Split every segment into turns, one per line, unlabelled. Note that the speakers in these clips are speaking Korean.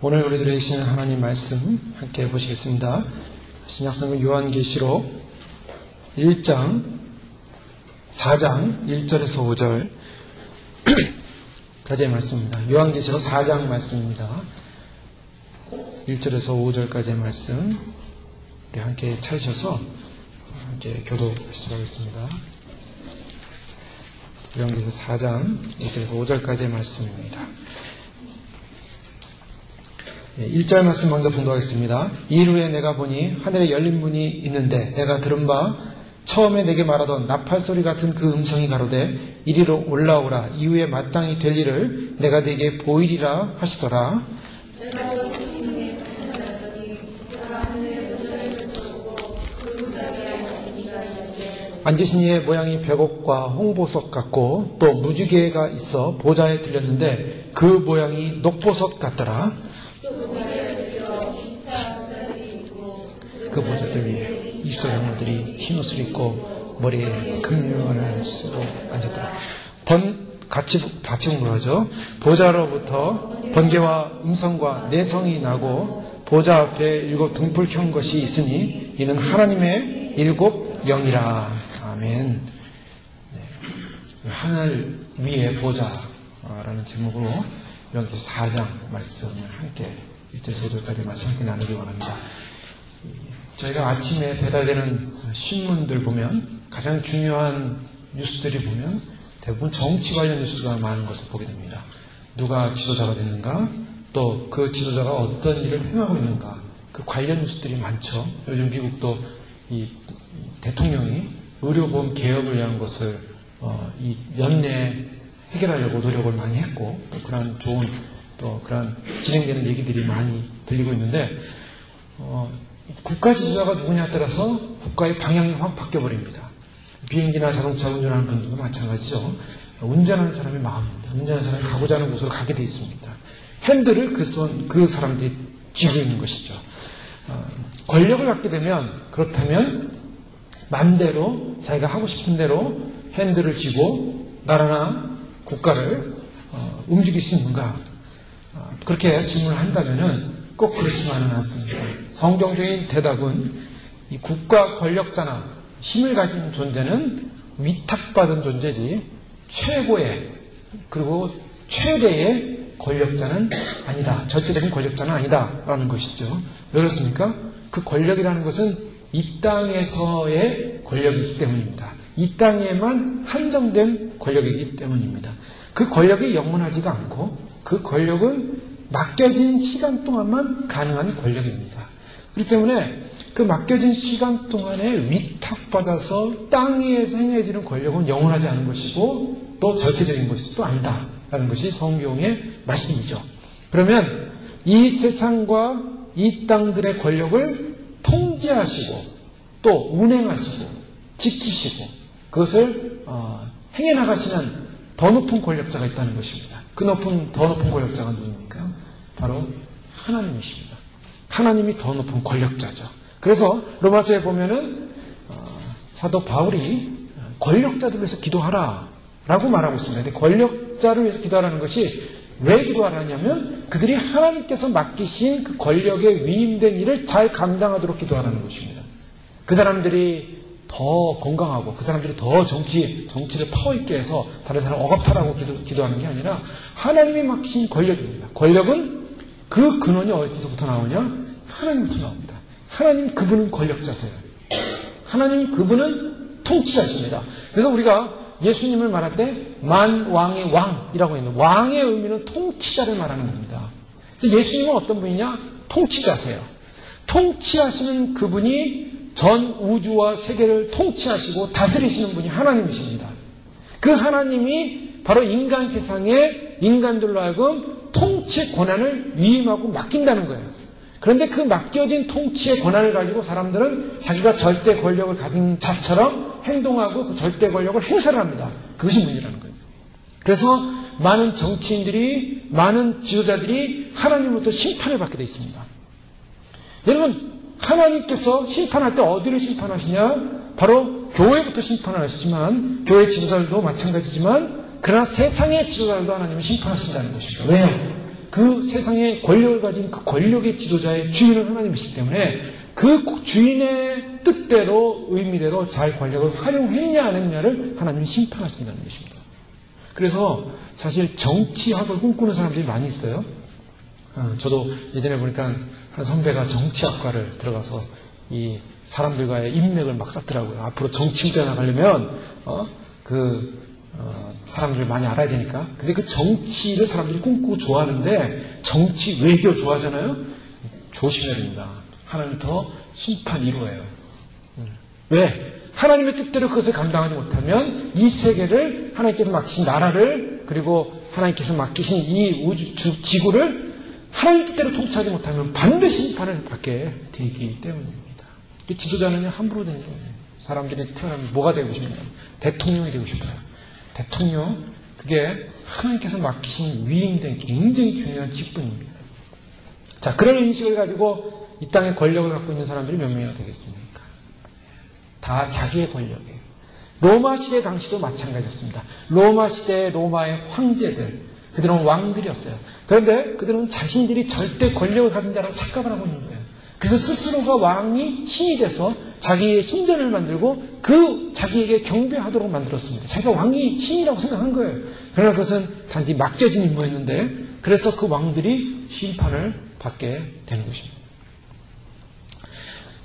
오늘 우리들에게 주시는 하나님 말씀 함께 보시겠습니다. 신약성경 요한계시록 1장 4장 1절에서 5절까지의 말씀입니다. 요한계시록 4장 말씀입니다. 1절에서 5절까지의 말씀 우리 함께 찾으셔서 함께 교독하시도록 하겠습니다. 요한계시록 4장 1절에서 5절까지의 말씀입니다. 1절 말씀 먼저 봉독하겠습니다. 이일 후에 내가 보니 하늘에 열린 문이 있는데 내가 들은 바 처음에 내게 말하던 나팔소리 같은 그 음성이 가로되 이리로 올라오라. 이후에 마땅히 될 일을 내가 네게 보이리라 하시더라. 앉으신 이의 모양이 벽옥과 홍보석 같고 또 무지개가 있어 보좌에 들렸는데 그 모양이 녹보석 같더라. 그 보좌들 위에 입술 형들이 흰옷을 입고 머리에 금령을 쓰고 앉았더라. 같이 봉독하죠. 보좌로부터 번개와 음성과 내성이 나고 보좌 앞에 7 등불 켠 것이 있으니 이는 하나님의 7 영이라. 아멘. 네. 하늘 위의 보좌라는 제목으로 여기 4장 말씀을 함께 1절에서 5절까지 말씀 함께 나누기 원합니다. 저희가 아침에 배달되는 신문들 보면 가장 중요한 뉴스들이 보면 대부분 정치 관련 뉴스가 많은 것을 보게 됩니다. 누가 지도자가 됐는가, 또 그 지도자가 어떤 일을 행하고 있는가, 그 관련 뉴스들이 많죠. 요즘 미국도 이 대통령이 의료보험 개혁을 위한 것을 이 연내에 해결하려고 노력을 많이 했고, 또 그런 좋은 또 그런 진행되는 얘기들이 많이 들리고 있는데 국가 지도자가 누구냐에 따라서 국가의 방향이 확 바뀌어버립니다. 비행기나 자동차 운전하는 분들도 마찬가지죠. 운전하는 사람의 마음입니다. 운전하는 사람이 가고자 하는 곳으로 가게 되어 있습니다. 핸들을 그 사람들이 쥐고 있는 것이죠. 권력을 갖게 되면 그렇다면 마음대로 자기가 하고 싶은 대로 핸들을 쥐고 나라나 국가를 움직일 수 있는가? 그렇게 질문을 한다면은 꼭 그렇지만은 않습니다. 성경적인 대답은 이 국가 권력자나 힘을 가진 존재는 위탁받은 존재지 최고의 그리고 최대의 권력자는 아니다. 절대적인 권력자는 아니다라는 것이죠. 왜 그렇습니까? 그 권력이라는 것은 이 땅에서의 권력이기 때문입니다. 이 땅에만 한정된 권력이기 때문입니다. 그 권력이 영원하지가 않고 그 권력은 맡겨진 시간 동안만 가능한 권력입니다. 그렇기 때문에 그 맡겨진 시간 동안에 위탁받아서 땅 위에서 행해지는 권력은 영원하지 않은 것이고 또 절대적인 것이 또 아니다라는 것이 성경의 말씀이죠. 그러면 이 세상과 이 땅들의 권력을 통제하시고 또 운행하시고 지키시고 그것을 행해 나가시는 더 높은 권력자가 있다는 것입니다. 그 더 높은 권력자가 누굽니까? 바로 하나님이십니다. 하나님이 더 높은 권력자죠. 그래서 로마서에 보면은 사도 바울이 권력자들 위해서 기도하라 라고 말하고 있습니다. 근데 권력자를 위해서 기도하라는 것이 왜 기도하라냐면 그들이 하나님께서 맡기신 그 권력에 위임된 일을 잘 감당하도록 기도하라는 것입니다. 그 사람들이 더 건강하고 그 사람들이 더 정치를 파워있게 해서 다른 사람 억압하라고 기도하는 게 아니라 하나님이 맡기신 권력입니다. 권력은 그 근원이 어디서부터 나오냐? 하나님부터 나옵니다. 하나님 그분은 권력자세요. 하나님 그분은 통치자십니다. 그래서 우리가 예수님을 말할 때 만왕의 왕이라고 있는 왕의 의미는 통치자를 말하는 겁니다. 그래서 예수님은 어떤 분이냐? 통치자세요. 통치하시는 그분이 전 우주와 세계를 통치하시고 다스리시는 분이 하나님이십니다. 그 하나님이 바로 인간 세상에 인간들로 하여금 통치 권한을 위임하고 맡긴다는 거예요. 그런데 그 맡겨진 통치의 권한을 가지고 사람들은 자기가 절대 권력을 가진 자처럼 행동하고 그 절대 권력을 행사를 합니다. 그것이 문제라는 거예요. 그래서 많은 정치인들이, 많은 지도자들이 하나님으로부터 심판을 받게 되어 있습니다. 여러분, 하나님께서 심판할 때 어디를 심판하시냐? 바로 교회부터 심판을 하시지만, 교회 지도자들도 마찬가지지만, 그러나 세상의 지도자들도 하나님은 심판하신다는 것입니다. 왜요? 그 세상의 권력을 가진 그 권력의 지도자의 주인은 하나님이시기 때문에 그 주인의 뜻대로 의미대로 잘 권력을 활용했냐 안 했냐를 하나님이 심판하신다는 것입니다. 그래서 사실 정치학을 꿈꾸는 사람들이 많이 있어요. 저도 예전에 보니까 한 선배가 정치학과를 들어가서 이 사람들과의 인맥을 막 쌓더라고요. 앞으로 정치인에 나가려면 사람들을 많이 알아야 되니까. 근데 그 정치를 사람들이 꿈꾸고 좋아하는데 정치 외교 좋아하잖아요. 조심해야 됩니다. 하나님부터 심판 이루어요. 왜? 하나님의 뜻대로 그것을 감당하지 못하면 이 세계를 하나님께서 맡기신 나라를 그리고 하나님께서 맡기신 이 우주 지구를 하나님 뜻대로 통치하지 못하면 반드시 심판을 받게 되기 때문입니다. 지도자는 함부로 되는 거예요. 사람들이 태어나면 뭐가 되고 싶냐? 대통령이 되고 싶어요. 대통령, 그게 하나님께서 맡기신 위임된 굉장히 중요한 직분입니다. 자, 그런 인식을 가지고 이 땅에 권력을 갖고 있는 사람들이 몇 명이나 되겠습니까? 다 자기의 권력이에요. 로마 시대 당시도 마찬가지였습니다. 로마 시대의 로마의 황제들, 그들은 왕들이었어요. 그런데 그들은 자신들이 절대 권력을 가진 자라고 착각을 하고 있는 거예요. 그래서 스스로가 왕이 신이 돼서 자기의 신전을 만들고 그 자기에게 경배하도록 만들었습니다. 자기가 왕이 신이라고 생각한 거예요. 그러나 그것은 단지 맡겨진 임무였는데 그래서 그 왕들이 심판을 받게 되는 것입니다.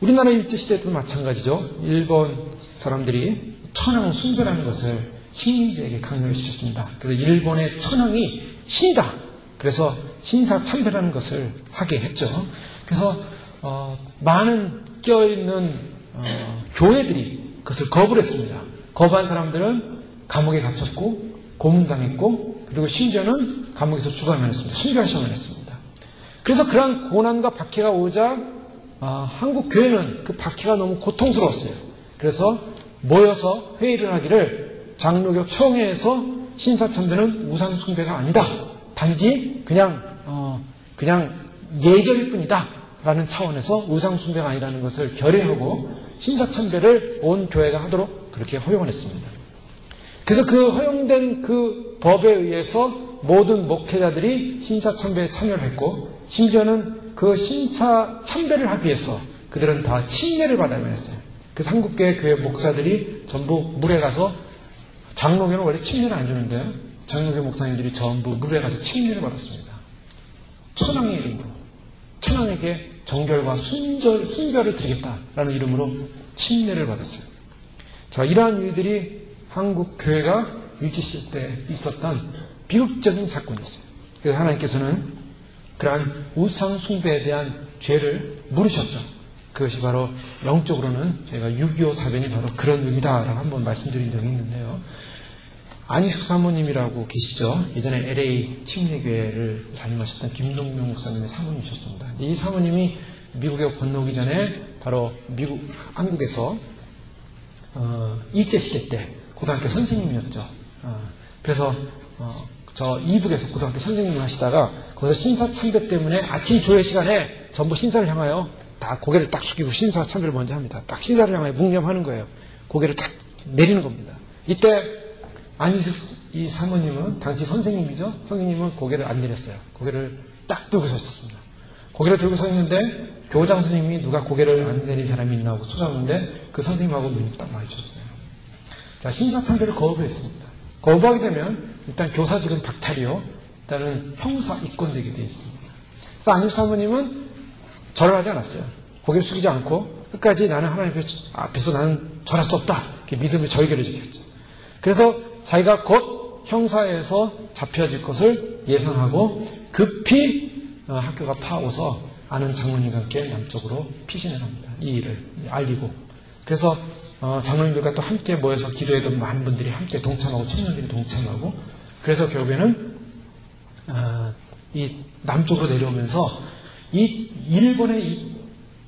우리나라 일제시대도 마찬가지죠. 일본 사람들이 천황 숭배라는 것을 식민지에게 강요를 시켰습니다. 그래서 일본의 천황이 신이다. 그래서 신사참배라는 것을 하게 했죠. 그래서 많은 껴있는 교회들이 그것을 거부를 했습니다. 거부한 사람들은 감옥에 갇혔고 고문당했고 그리고 심지어는 감옥에서 죽어야만 했습니다. 순교하셔야만 했습니다. 그래서 그러한 고난과 박해가 오자 한국 교회는 그 박해가 너무 고통스러웠어요. 그래서 모여서 회의를 하기를 장로교 총회에서 신사참배는 우상숭배가 아니다. 단지 그냥 예절일 뿐이다. 라는 차원에서 우상숭배가 아니라는 것을 결의하고 신사참배를 온 교회가 하도록 그렇게 허용을 했습니다. 그래서 그 허용된 그 법에 의해서 모든 목회자들이 신사참배에 참여를 했고 심지어는 그 신사참배를 하기 위해서 그들은 다 침례를 받아야만 했어요. 그래서 한국교회 교회 목사들이 전부 물에 가서 장로교는 원래 침례를 안 주는데요. 장로교 목사님들이 전부 물에 가서 침례를 받았습니다. 천황의 이름으로. 천황에게 정결과 순결을 드리겠다라는 이름으로 침례를 받았어요. 자, 이러한 일들이 한국 교회가 일제시대 때 있었던 비극적인 사건이었어요. 그래서 하나님께서는 그러한 우상 숭배에 대한 죄를 물으셨죠. 그것이 바로 영적으로는 저희가 6.25 사변이 바로 그런 의미다라고 한번 말씀드린 적이 있는데요. 안희숙 사모님이라고 계시죠. 예전에 LA 침례교회를 다녀가셨던 김동명 목사님의 사모님이셨습니다. 이 사모님이 미국에 건너오기 전에 바로 한국에서 일제시대 때 고등학교 선생님이었죠. 그래서 저 이북에서 고등학교 선생님을 하시다가 거기서 신사참배 때문에 아침 조회 시간에 전부 신사를 향하여 다 고개를 딱 숙이고 신사참배를 먼저 합니다. 딱 신사를 향하여 묵념하는 거예요. 고개를 딱 내리는 겁니다. 이때 안희숙 이 사모님은 당시 선생님이죠. 선생님은 고개를 안 내렸어요. 고개를 딱 들고 섰습니다. 고개를 들고 서 있는데 교장 선생님이 누가 고개를 안 내린 사람이 있나 하고 찾아오는데 그 선생님하고 눈이 딱 마주쳤어요. 자, 신사참배를 거부했습니다. 거부하게 되면 일단 교사직은 박탈이요. 일단은 형사 입건되게 되어 있습니다. 그래서 안희숙 사모님은 절을 하지 않았어요. 고개를 숙이지 않고 끝까지 나는 하나님 앞에서 나는 절할 수 없다. 이렇게 믿음의 절개를 지켰죠. 그래서 자기가 곧 형사에서 잡혀질 것을 예상하고 급히 학교가 파오서 아는 장로님과 함께 남쪽으로 피신을 합니다. 이 일을 알리고. 그래서 장로님들과 또 함께 모여서 기도해도 많은 분들이 함께 동참하고 청년들이 동참하고 그래서 결국에는 이 남쪽으로 내려오면서 이 일본의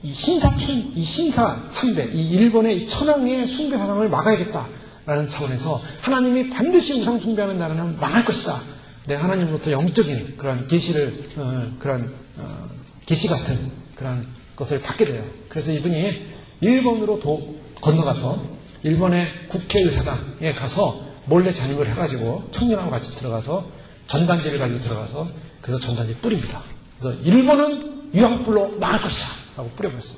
이 신사참배, 이 일본의 천황의 숭배 사상을 막아야겠다라는 차원에서 하나님이 반드시 우상 숭배하는 나라는 망할 것이다. 내 하나님으로부터 영적인 그런 계시를 계시 같은 그런 것을 받게 돼요. 그래서 이분이 일본으로 건너가서 일본의 국회의사당에 가서 몰래 잔입을 해가지고 청년하고 같이 들어가서 전단지를 가지고 들어가서 그래서 전단지를 뿌립니다. 그래서 일본은 유황불로 망할 것이다 라고 뿌려버렸어요.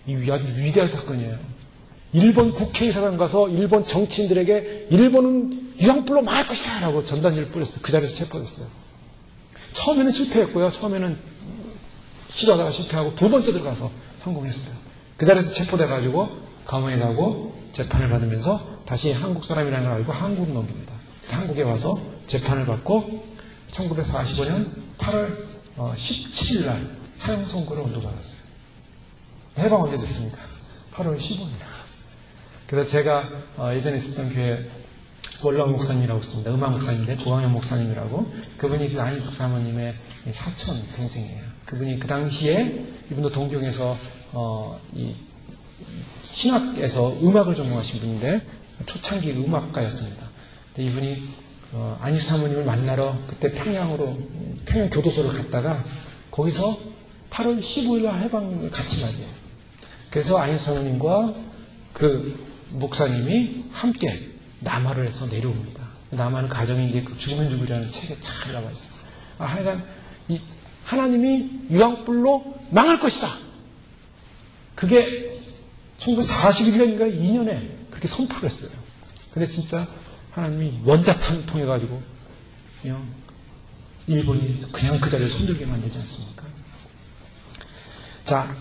이 아주 위대한 사건이에요. 일본 국회의사당 가서 일본 정치인들에게 일본은 유황불로 망할 것이다 라고 전단지를 뿌렸어요. 그 자리에서 체포됐어요. 처음에는 실패했고요. 처음에는 시도하다가 실패하고 두 번째 들어가서 성공했어요. 그 자리에서 체포돼가지고 감옥에 가고 재판을 받으면서 다시 한국 사람이라는 걸 알고 한국으로 넘깁니다. 그래서 한국에 와서 재판을 받고 1945년 8월 17일 날 사형 선고를 언도받았어요. 해방 언제 됐습니까? 8월 15일. 그래서 제가 예전에 있었던 교회 원랑 목사님이라고 있습니다. 음악 목사님인데 조광현 목사님이라고. 그분이 그 안희숙 사모님의 사촌 동생이에요. 그분이 그 당시에 이분도 동경에서 이 신학에서 음악을 전공하신 분인데 초창기 음악가였습니다. 근데 이분이 안희숙 사모님을 만나러 그때 평양 교도소를 갔다가 거기서 8월 15일 날 해방을 같이 맞이해요. 그래서 안희숙 사모님과 그 목사님이 함께 남하를 해서 내려옵니다. 남하는 가정이 이제 죽으면 죽으리라는 책에 잘 나와 있어요. 하여간 하나님이 유황불로 망할 것이다. 그게 1941년인가 2년에 그렇게 선포를 했어요. 근데 진짜 하나님이 원자탄을 통해 가지고 그냥 일본이 그냥 그 자리를 손들게 만들지 않습니까? 자,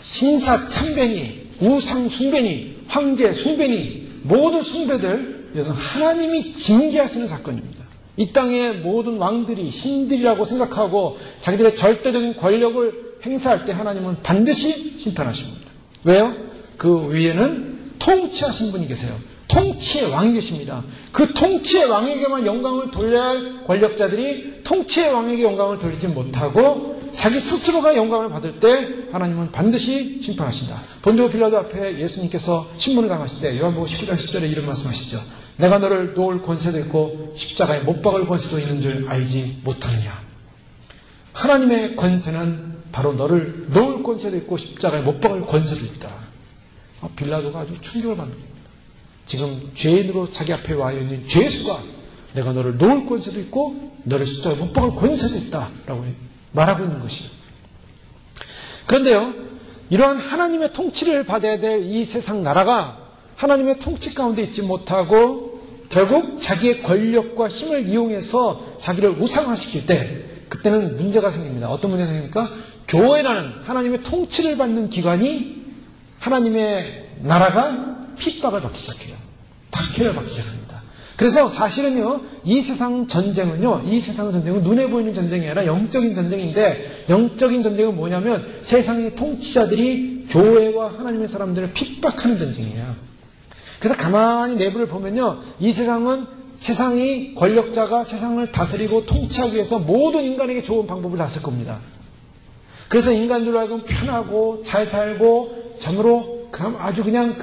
신사 참배니, 우상 숭배니, 황제 숭배니 모든 숭배들 이것은 하나님이 징계하시는 사건입니다. 이 땅의 모든 왕들이 신들이라고 생각하고 자기들의 절대적인 권력을 행사할 때 하나님은 반드시 심판하십니다. 왜요? 그 위에는 통치하신 분이 계세요. 통치의 왕이 계십니다. 그 통치의 왕에게만 영광을 돌려야 할 권력자들이 통치의 왕에게 영광을 돌리지 못하고 자기 스스로가 영광을 받을 때 하나님은 반드시 심판하신다. 본디오 빌라도 앞에 예수님께서 신문을 당하실 때 요한복음 19장 10절에 이런 말씀하시죠. 내가 너를 놓을 권세도 있고 십자가에 못 박을 권세도 있는 줄 알지 못하느냐. 하나님의 권세는 바로 너를 놓을 권세도 있고 십자가에 못 박을 권세도 있다. 빌라도가 아주 충격을 받는 겁니다. 지금 죄인으로 자기 앞에 와 있는 죄수가 내가 너를 놓을 권세도 있고 너를 십자가에 못 박을 권세도 있다라고 말하고 있는 것이에요. 그런데요, 이러한 하나님의 통치를 받아야 될 이 세상 나라가 하나님의 통치 가운데 있지 못하고 결국 자기의 권력과 힘을 이용해서 자기를 우상화시킬 때 그때는 문제가 생깁니다. 어떤 문제가 생깁니까? 교회라는 하나님의 통치를 받는 기관이 하나님의 나라가 핍박을 받기 시작해요. 박해를 받기 시작합니다. 그래서 사실은요, 이 세상 전쟁은 눈에 보이는 전쟁이 아니라 영적인 전쟁인데, 영적인 전쟁은 뭐냐면 세상의 통치자들이 교회와 하나님의 사람들을 핍박하는 전쟁이에요. 그래서 가만히 내부를 보면요, 이 세상은 세상이 권력자가 세상을 다스리고 통치하기 위해서 모든 인간에게 좋은 방법을 다 쓸 겁니다. 그래서 인간들로 하여금 편하고 잘 살고 참으로 아주 그냥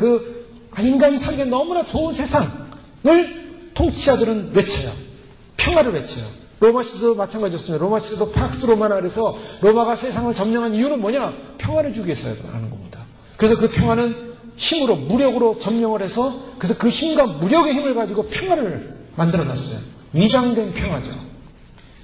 인간이 살기에 너무나 좋은 세상을 통치자들은 외쳐요. 평화를 외쳐요. 로마시대도 마찬가지였습니다. 로마시대도 팍스 로마나 그래서 로마가 세상을 점령한 이유는 뭐냐? 평화를 주기 위해서라는 겁니다. 그래서 그 평화는 힘으로, 무력으로 점령을 해서 그래서 그 힘과 무력의 힘을 가지고 평화를 만들어놨어요. 위장된 평화죠.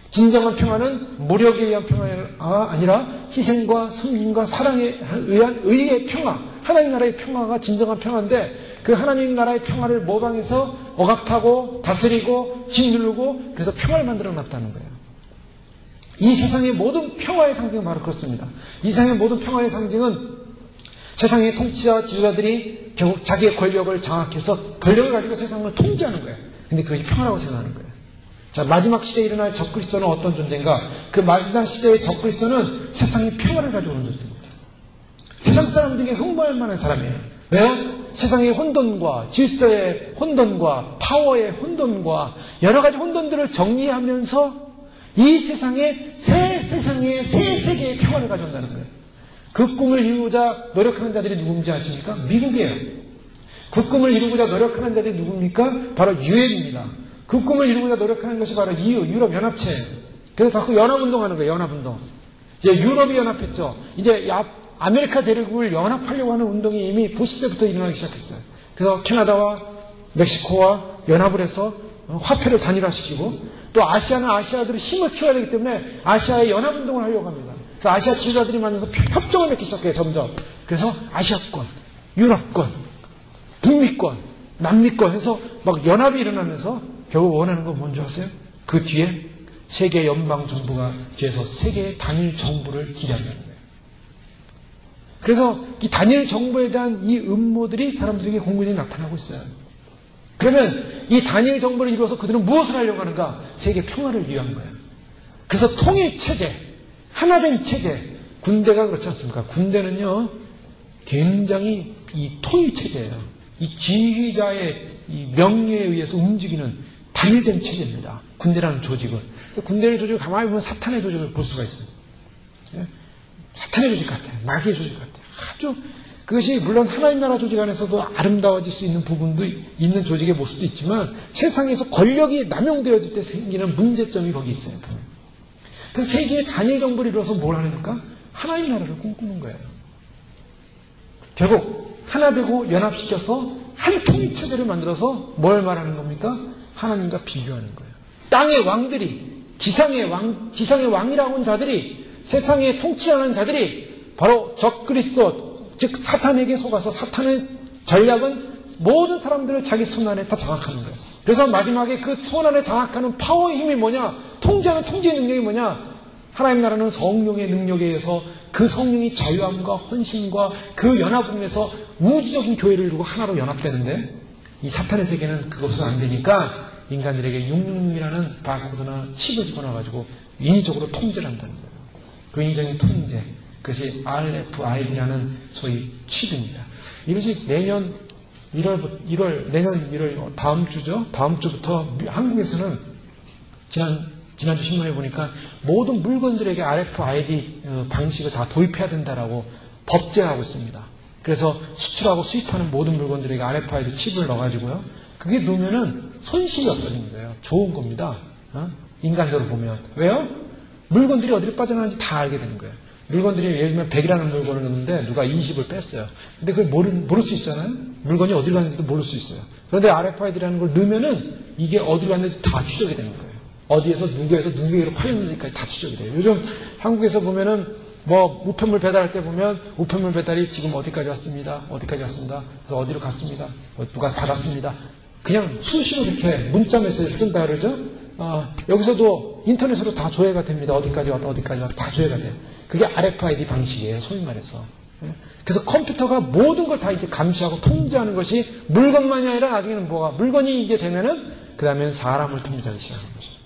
진정한 평화는 무력에 의한 평화가 아니라 희생과 섬김과 사랑에 의한 의의 평화, 하나님 나라의 평화가 진정한 평화인데 그 하나님 나라의 평화를 모방해서 억압하고 다스리고 짓누르고 그래서 평화를 만들어놨다는 거예요. 이 세상의 모든 평화의 상징은 바로 그렇습니다. 이 세상의 모든 평화의 상징은 세상의 통치자 지도자들이 결국 자기의 권력을 장악해서 권력을 가지고 세상을 통제하는 거예요. 근데 그것이 평화라고 생각하는 거예요. 자, 마지막 시대에 일어날 적그리스도는 어떤 존재인가? 그 마지막 시대의 적그리스도는 세상의 평화를 가져오는 존재입니다. 세상 사람들에게 흠모할 만한 사람이에요. 왜요? 세상의 혼돈과 질서의 혼돈과 파워의 혼돈과 여러 가지 혼돈들을 정리하면서 이 세상의 새 세계의 평화를 가져온다는 거예요. 그 꿈을 이루고자 노력하는 자들이 누군지 아십니까? 미국이에요. 그 꿈을 이루고자 노력하는 자들이 누굽니까? 바로 유엔입니다. 그 꿈을 이루고자 노력하는 것이 바로 EU, 유럽연합체예요. 그래서 자꾸 연합운동하는 거예요. 연합운동. 이제 유럽이 연합했죠. 이제 아메리카 대륙을 연합하려고 하는 운동이 이미 부시 때부터 일어나기 시작했어요. 그래서 캐나다와 멕시코와 연합을 해서 화폐를 단일화시키고 또 아시아는 아시아들이 힘을 키워야 되기 때문에 아시아의 연합운동을 하려고 합니다. 그래서 아시아 지도자들이 만나서 협정을 맺기 시작해요, 점점. 그래서 아시아권, 유럽권, 북미권, 남미권 해서 막 연합이 일어나면서 결국 원하는 건 뭔지 아세요? 그 뒤에 세계 연방 정부가 뒤에서 세계의 단일 정부를 기대한다는 거예요. 그래서 이 단일 정부에 대한 이 음모들이 사람들에게 공분이 나타나고 있어요. 그러면 이 단일 정부를 이루어서 그들은 무엇을 하려고 하는가? 세계 평화를 위한 거예요. 그래서 통일 체제, 하나된 체제, 군대가 그렇지 않습니까? 군대는요, 굉장히 이 통일 체제예요. 이 지휘자의 이 명령에 의해서 움직이는 단일된 체제입니다. 군대라는 조직은. 군대의 조직을 가만히 보면 사탄의 조직을 볼 수가 있어요. 사탄의 조직 같아요. 마귀의 조직 같아요. 아주 그것이 물론 하나님 나라 조직 안에서도 아름다워질 수 있는 부분도 있는 조직의 모습도 있지만 세상에서 권력이 남용되어질 때 생기는 문제점이 거기 있어요. 그래서 세계의 단일 정부를 이루어서 뭘 하니까 하나님 나라를 꿈꾸는 거예요. 결국 하나 되고 연합시켜서 한 통일체제를 만들어서 뭘 말하는 겁니까? 하나님과 비교하는 거예요. 땅의 왕들이 지상의 왕이라고 하는 자들이 세상에 통치하는 자들이 바로 적그리스도 즉 사탄에게 속아서 사탄의 전략은 모든 사람들을 자기 손 안에 다 장악하는 거예요. 그래서 마지막에 그 손 안에 장악하는 파워의 힘이 뭐냐? 통제하는 통제의 능력이 뭐냐? 하나님 나라는 성령의 능력에 의해서 그 성령이 자유함과 헌신과 그 연합으로 우주적인 교회를 이루고 하나로 연합되는데 이 사탄의 세계는 그것은 안 되니까 인간들에게 666이라는 바코드나 칩을 집어넣어가지고 인위적으로 통제를 한다는 거예요. 그 인위적인 통제, 그것이 RFID라는 소위 칩입니다. 이것이 내년 1월 다음 주죠. 다음 주부터 한국에서는 지난주 신문에 보니까 모든 물건들에게 RFID 방식을 다 도입해야 된다라고 법제하고 있습니다. 그래서 수출하고 수입하는 모든 물건들에게 RFID 칩을 넣어가지고요. 그게 넣으면은 손실이 없어지는 거예요. 좋은 겁니다. 인간적으로 보면. 왜요? 물건들이 어디로 빠져나가는지 다 알게 되는 거예요. 물건들이 예를 들면 100이라는 물건을 넣는데 누가 20을 뺐어요. 근데 그걸 모를 수 있잖아요. 물건이 어디로 갔는지도 모를 수 있어요. 그런데 RFID라는 걸 넣으면은 이게 어디로 갔는지 다 추적이 되는 거예요. 어디에서 누구에게로 팔렸는지까지 다 추적이 돼요. 요즘 한국에서 보면은 우편물 배달할 때 보면 우편물 배달이 지금 어디까지 왔습니다. 그래서 어디로 갔습니다. 누가 받았습니다. 그냥 수시로 이렇게 문자 메시지를 뜬다 그러죠. 여기서도 인터넷으로 다 조회가 됩니다. 어디까지 왔다 다 조회가 돼요. 그게 RFID 방식이에요. 소위 말해서. 그래서 컴퓨터가 모든 걸 다 이제 감시하고 통제하는 것이 물건만이 아니라 나중에는 물건이 이게 되면은 그 다음에는 사람을 통제하기 시작하는 것입니다.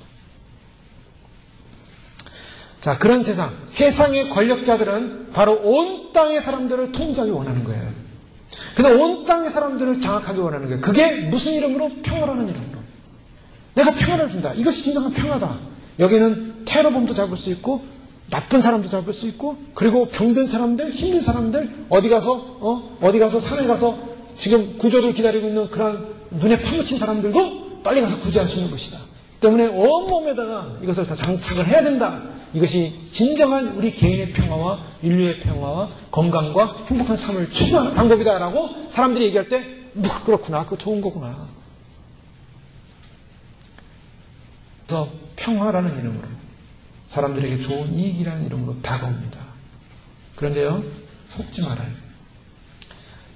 자, 그런 세상의 권력자들은 바로 온 땅의 사람들을 통제하기 원하는 거예요. 그래서 온 땅의 사람들을 장악하기 원하는 거예요. 그게 무슨 이름으로? 평화라는 이름으로. 내가 평화를 준다. 이것이 진정한 평화다. 여기는 테러범도 잡을 수 있고 나쁜 사람도 잡을 수 있고 그리고 병든 사람들, 힘든 사람들 어디 가서 산에 가서 지금 구조를 기다리고 있는 그런 눈에 파묻힌 사람들도 빨리 가서 구제할 수 있는 것이다. 때문에 온몸에다가 이것을 다 장착을 해야 된다. 이것이 진정한 우리 개인의 평화와 인류의 평화와 건강과 행복한 삶을 추구하는 방법이다라고 사람들이 얘기할 때 그렇구나. 그거 좋은 거구나. 그래서 평화라는 이름으로 사람들에게 좋은 이익이라는 이름으로 다가옵니다. 그런데요, 속지 말아요.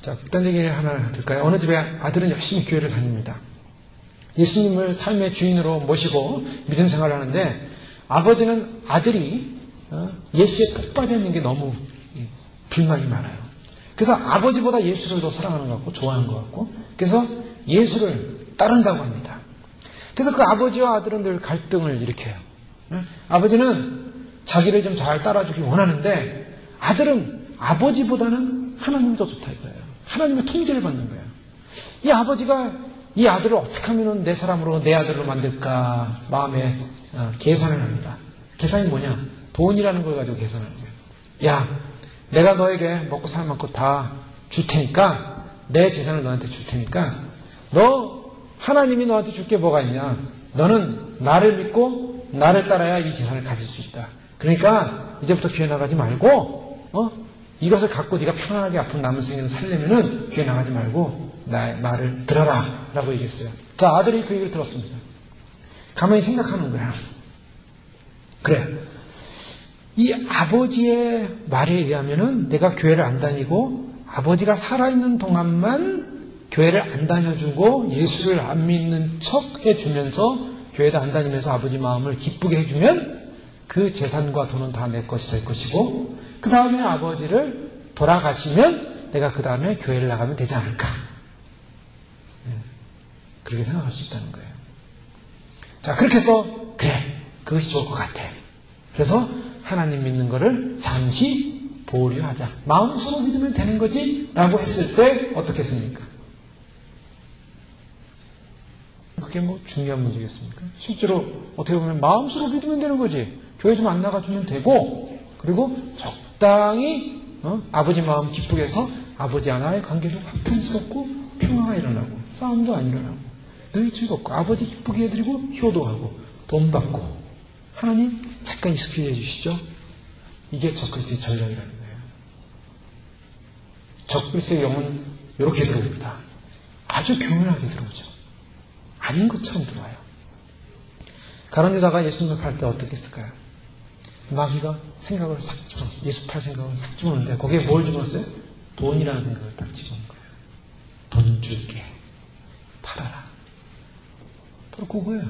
자, 극단적인 일 하나 들까요? 어느 집에 아들은 열심히 교회를 다닙니다. 예수님을 삶의 주인으로 모시고 믿음 생활을 하는데 아버지는 아들이 예수에 푹 빠져 있는 게 너무 불만이 많아요. 그래서 아버지보다 예수를 더 사랑하는 것 같고 좋아하는 것 같고 그래서 예수를 따른다고 합니다. 그래서 그 아버지와 아들은 늘 갈등을 일으켜요. 아버지는 자기를 좀 잘 따라주길 원하는데 아들은 아버지보다는 하나님이 더 좋다 이거예요. 하나님의 통제를 받는 거예요. 이 아버지가 이 아들을 어떻게 하면 내 사람으로 내 아들로 만들까 마음에 계산을 합니다. 계산이 뭐냐? 돈이라는 걸 가지고 계산하는 거예요. 야, 내가 너에게 먹고 살 만큼 다 줄 테니까 내 재산을 너한테 줄 테니까 너 하나님이 너한테 줄 게 뭐가 있냐? 너는 나를 믿고 나를 따라야 이 재산을 가질 수 있다. 그러니까 이제부터 교회 나가지 말고 이것을 갖고 네가 편안하게 앞으로 남은 생애를 살려면은 교회 나가지 말고 나의 말을 들어라 라고 얘기했어요. 자, 아들이 그 얘기를 들었습니다. 가만히 생각하는 거야. 그래. 이 아버지의 말에 의하면은 내가 교회를 안 다니고 아버지가 살아있는 동안만 교회를 안 다녀주고 예수를 안 믿는 척 해주면서 교회도 안 다니면서 아버지 마음을 기쁘게 해주면 그 재산과 돈은 다 내 것이 될 것이고 그 다음에 아버지를 돌아가시면 내가 그 다음에 교회를 나가면 되지 않을까. 그렇게 생각할 수 있다는 거예요. 자, 그렇게 해서 그래, 그것이 좋을 것 같아. 그래서 하나님 믿는 거를 잠시 보류하자. 마음속으로 믿으면 되는 거지? 라고 했을 때 어떻게 했습니까? 그게 뭐 중요한 문제겠습니까? 실제로 어떻게 보면 마음속으로 믿으면 되는 거지. 교회 좀 안 나가주면 되고 그리고 적당히 아버지 마음 기쁘게 해서 아버지 하나의 관계도 화평스럽고 평화가 일어나고 싸움도 안 일어나고 늘 즐겁고 아버지 기쁘게 해드리고 효도하고 돈 받고 하나님 잠깐 익숙하게 해주시죠. 이게 적그리스도의 전략이라는 거예요. 적그리스도의 영은 이렇게 들어옵니다. 아주 교묘하게 들어오죠. 아닌 것처럼 들어와요. 가론 유다가 예수님을 팔 때 어떻게 했을까요? 마귀가 생각을 싹 집어넣었어요. 예수 팔 생각을 싹 집어넣는데 거기에 뭘 집어넣었어요? 돈이라는 생각을 딱 집어넣은 거예요. 돈 줄게. 팔아라. 바로 그거예요.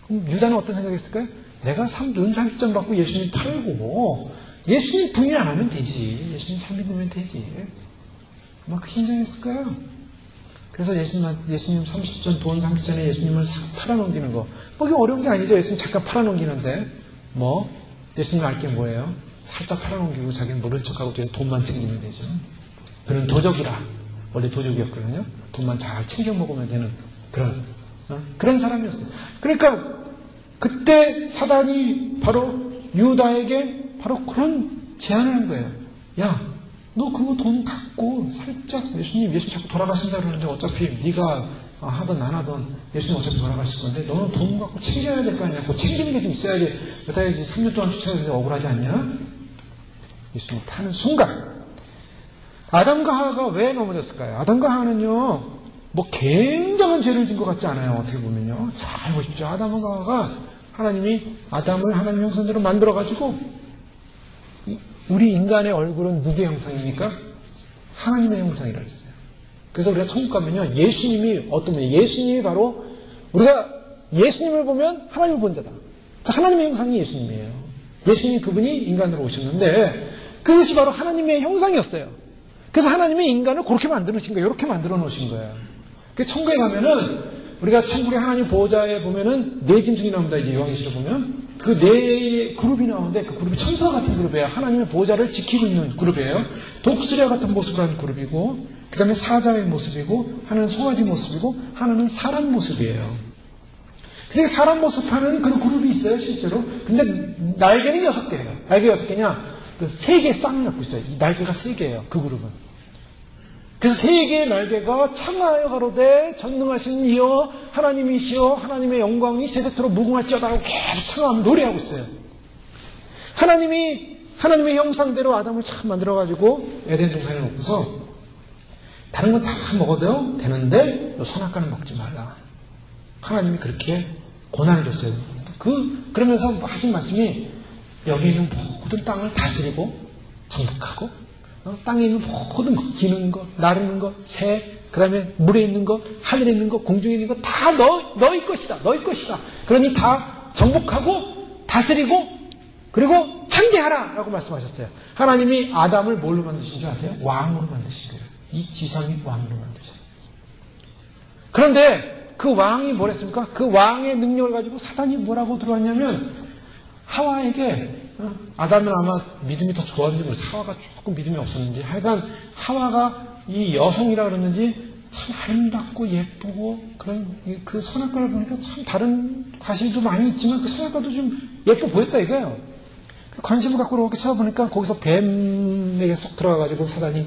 그럼 유다는 어떤 생각했을까요? 내가 은상십전 받고 예수님 팔고 예수님 부인 안 하면 되지. 예수님 잘 믿으면 되지. 아마 그 심정이었을까요? 그래서 예수님 30전, 돈 30전에 예수님을 팔아넘기는 거. 뭐 이게 어려운 게 아니죠. 예수님 잠깐 팔아넘기는데. 예수님 알 게 뭐예요? 살짝 팔아넘기고 자기는 모른 척하고 돈만 챙기면 되죠. 그는 도적이라. 원래 도적이었거든요. 돈만 잘 챙겨 먹으면 되는 그런 사람이었어요. 그러니까 그때 사단이 바로 유다에게 바로 그런 제안을 한 거예요. 야, 너 그거 돈 갖고 살짝 예수님 자꾸 돌아가신다 그러는데 어차피 네가 하든 안 하든 예수님 어차피 돌아가실 건데 너는 돈 갖고 챙겨야 될 거 아니야. 그 챙기는 게 좀 있어야지. 여태까지 3년 동안 추천해서 억울하지 않냐? 예수님 타는 순간 아담과 하와가 왜 넘어졌을까요? 아담과 하와는요 뭐 굉장한 죄를 진 것 같지 않아요. 어떻게 보면요. 잘 보십시오. 아담과 하와가 하나님이 아담을 하나님 형상대로 만들어가지고 우리 인간의 얼굴은 누구의 형상입니까? 하나님의 형상이라 했어요. 그래서 우리가 천국 가면요. 예수님이 어떤 분이에요? 예수님이 바로 우리가 예수님을 보면 하나님을 본 자다. 하나님의 형상이 예수님이에요. 예수님이 그분이 인간으로 오셨는데 그것이 바로 하나님의 형상이었어요. 그래서 하나님이 인간을 그렇게 만들어놓으신 거예요. 이렇게 만들어 놓으신 거예요. 그 천국에 가면은 우리가 천국의 하나님 보호자에 보면은 네 짐승이 나옵니다. 이제 요한계시록 보면 그 네 그룹이 나오는데 그 그룹이 천사 같은 그룹이에요. 하나님의 보호자를 지키고 있는 그룹이에요. 독수리와 같은 모습을 하는 그룹이고 그 다음에 사자의 모습이고 하나는 송아지 모습이고 하나는 사람 모습이에요. 근데 사람 모습하는 그런 그룹이 있어요. 실제로. 근데 날개는 6개예요. 날개 6개냐? 그 3개의 쌍을 갖고 있어요. 이 날개가 3개예요. 그 그룹은. 그래서 3개의 날개가 창하여 가로되 전능하신 이여 하나님이시여 하나님의 영광이 세대토록 무궁할지어다 하고 계속 창하면 노래하고 있어요. 하나님의 형상대로 아담을 참 만들어가지고 에덴 동산에 놓고서 다른 건 다 먹어도 되는데 선악과는 먹지 말라. 하나님이 그렇게 고난을 줬어요. 그러면서 하신 말씀이 여기 있는 모든 땅을 다스리고 정복하고 땅에 있는 모든 것, 기는 것, 나르는 것, 새, 그 다음에 물에 있는 것, 하늘에 있는 것, 공중에 있는 것 다 너희 것이다. 너희 것이다. 그러니 다 정복하고 다스리고 그리고 창대하라 라고 말씀하셨어요. 하나님이 아담을 뭘로 만드신 줄 아세요? 왕으로 만드신 거예요. 이 지상이 왕으로 만드셨어요. 그런데 그 왕이 뭐랬습니까? 그 왕의 능력을 가지고 사단이 뭐라고 들어왔냐면 하와에게 아담은 아마 믿음이 더 좋았는지 모르겠어요. 하와가 조금 믿음이 없었는지 하여간 하와가 이 여성이라 그러는지 참 아름답고 예쁘고 그런 그 선악과를 보니까 참 다른 과실도 많이 있지만 그 선악과도 좀 예뻐 보였다 이거예요. 관심을 갖고 이렇게 찾아보니까 거기서 뱀에게 쏙 들어가가지고 사단이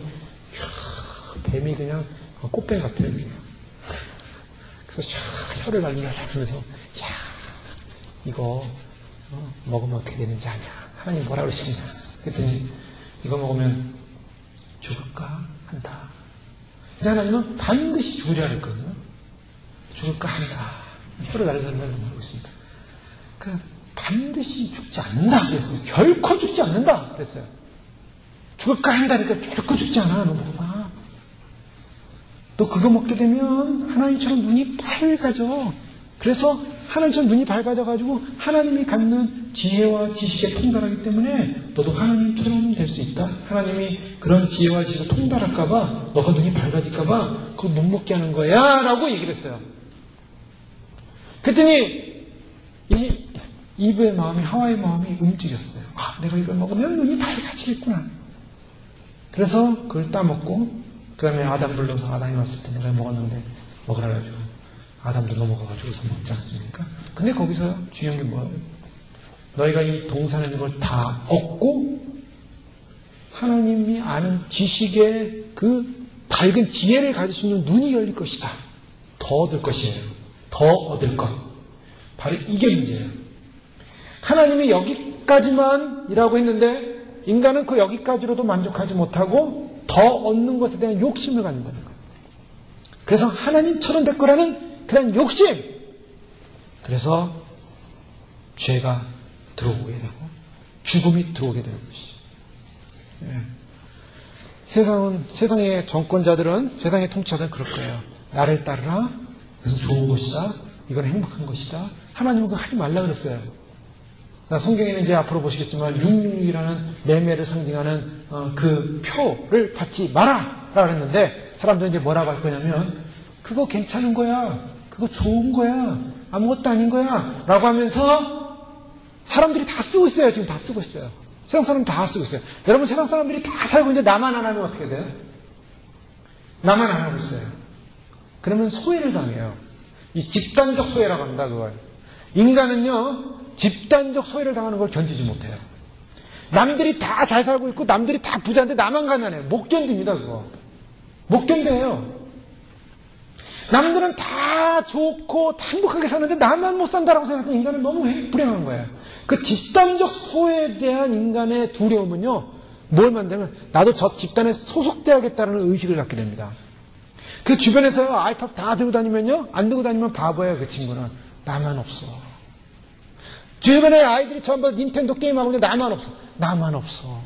뱀이 그냥 꽃뱀 같아요. 그래서 혀를 날리면서 야 이거 먹으면 어떻게 되는지 아냐. 하나님 뭐라 그러시냐. 그랬더니 이거 먹으면 죽을까 한다. 근데 하나님은 반드시 죽으리라 그랬거든요. 죽을까 한다. 혀를 날리면서 말하고 있습니다. 반드시 죽지 않는다 그랬어요. 결코 죽지 않는다 그랬어요. 죽을까 한다니까 결코 죽지 않아. 너 먹어봐. 너 그거 먹게 되면 하나님처럼 눈이 밝아져. 그래서 하나님처럼 눈이 밝아져가지고 하나님이 갖는 지혜와 지식에 통달하기 때문에 너도 하나님처럼 될 수 있다. 하나님이 그런 지혜와 지식에 통달할까봐 너가 눈이 밝아질까봐 그거 못 먹게 하는 거야 라고 얘기를 했어요. 그랬더니 이 이브의 마음이, 하와의 마음이 움직였어요. 아, 내가 이걸 먹으면 눈이 밝아지겠구나. 그래서 그걸 따먹고 그 다음에 아담 불러서 아담이 왔을 때 내가 먹었는데 먹으라 그래가지고 아담도 넘어가가지고서 먹지 않습니까? 근데 거기서 중요한 게 뭐예요? 너희가 이 동산에 있는 걸 다 얻고 하나님이 아는 지식의 그 밝은 지혜를 가질 수 있는 눈이 열릴 것이다. 더 얻을 것이에요. 더 얻을 것. 바로 이게 문제예요. 하나님이 여기까지만이라고 했는데 인간은 그 여기까지로도 만족하지 못하고 더 얻는 것에 대한 욕심을 갖는다는 거예요. 그래서 하나님처럼 될 거라는 그런 욕심. 그래서 죄가 들어오게 되고 죽음이 들어오게 되는 것이죠. 예. 세상의 정권자들은, 세상의 통치자들은 그럴 거예요. 나를 따르라. 그래서 좋은 것이다. 이건 행복한 것이다. 하나님은 그거 하지 말라 그랬어요. 성경에는 이제 앞으로 보시겠지만 666이라는 매매를 상징하는 그 표를 받지 마라 라고 했는데 사람들은 이제 뭐라고 할 거냐면 그거 괜찮은 거야. 그거 좋은 거야. 아무것도 아닌 거야. 라고 하면서 사람들이 다 쓰고 있어요. 지금 다 쓰고 있어요. 세상 사람 다 쓰고 있어요. 여러분 세상 사람들이 다 살고 있는데 나만 안 하면 어떻게 돼요? 나만 안 하고 있어요. 그러면 소외를 당해요. 이 집단적 소외라고 합니다. 그걸. 인간은요. 집단적 소외를 당하는 걸 견디지 못해요. 남들이 다 잘 살고 있고 남들이 다 부자인데 나만 가난해요. 못 견딥니다. 그거. 못 견뎌요. 남들은 다 좋고 다 행복하게 사는데 나만 못 산다라고 생각하면 인간은 너무 불행한 거예요. 그 집단적 소외에 대한 인간의 두려움은요. 뭘 만들면 나도 저 집단에 소속돼야겠다는 의식을 갖게 됩니다. 그 주변에서 아이팝 다 들고 다니면요. 안 들고 다니면 바보예요. 그 친구는. 나만 없어. 주변에 아이들이 전부 닌텐도 게임하고 있는데 나만 없어. 나만 없어.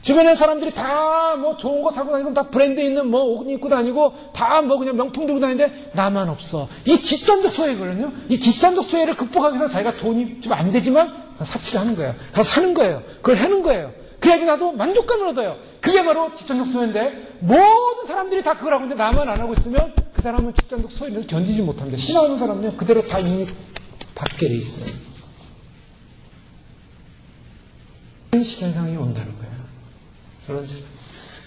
주변에 사람들이 다 뭐 좋은 거 사고 다니고 다 브랜드 있는 뭐 옷 입고 다니고 다 뭐 그냥 명품 들고 다니는데 나만 없어. 이 집단적 소외거든요. 이 집단적 소외를 극복하기 위해서 자기가 돈이 좀 안 되지만 사치를 하는 거예요. 가서 사는 거예요. 그걸 하는 거예요. 그래야지 나도 만족감을 얻어요. 그게 바로 집단적 소외인데 모든 사람들이 다 그걸 하고 있는데 나만 안 하고 있으면 그 사람은 집단적 소외를 견디지 못합니다. 신앙하는 사람은요. 그대로 다 이미 받게 돼 있어요. 그런 세상이 온다는 거예요. 그런 세상.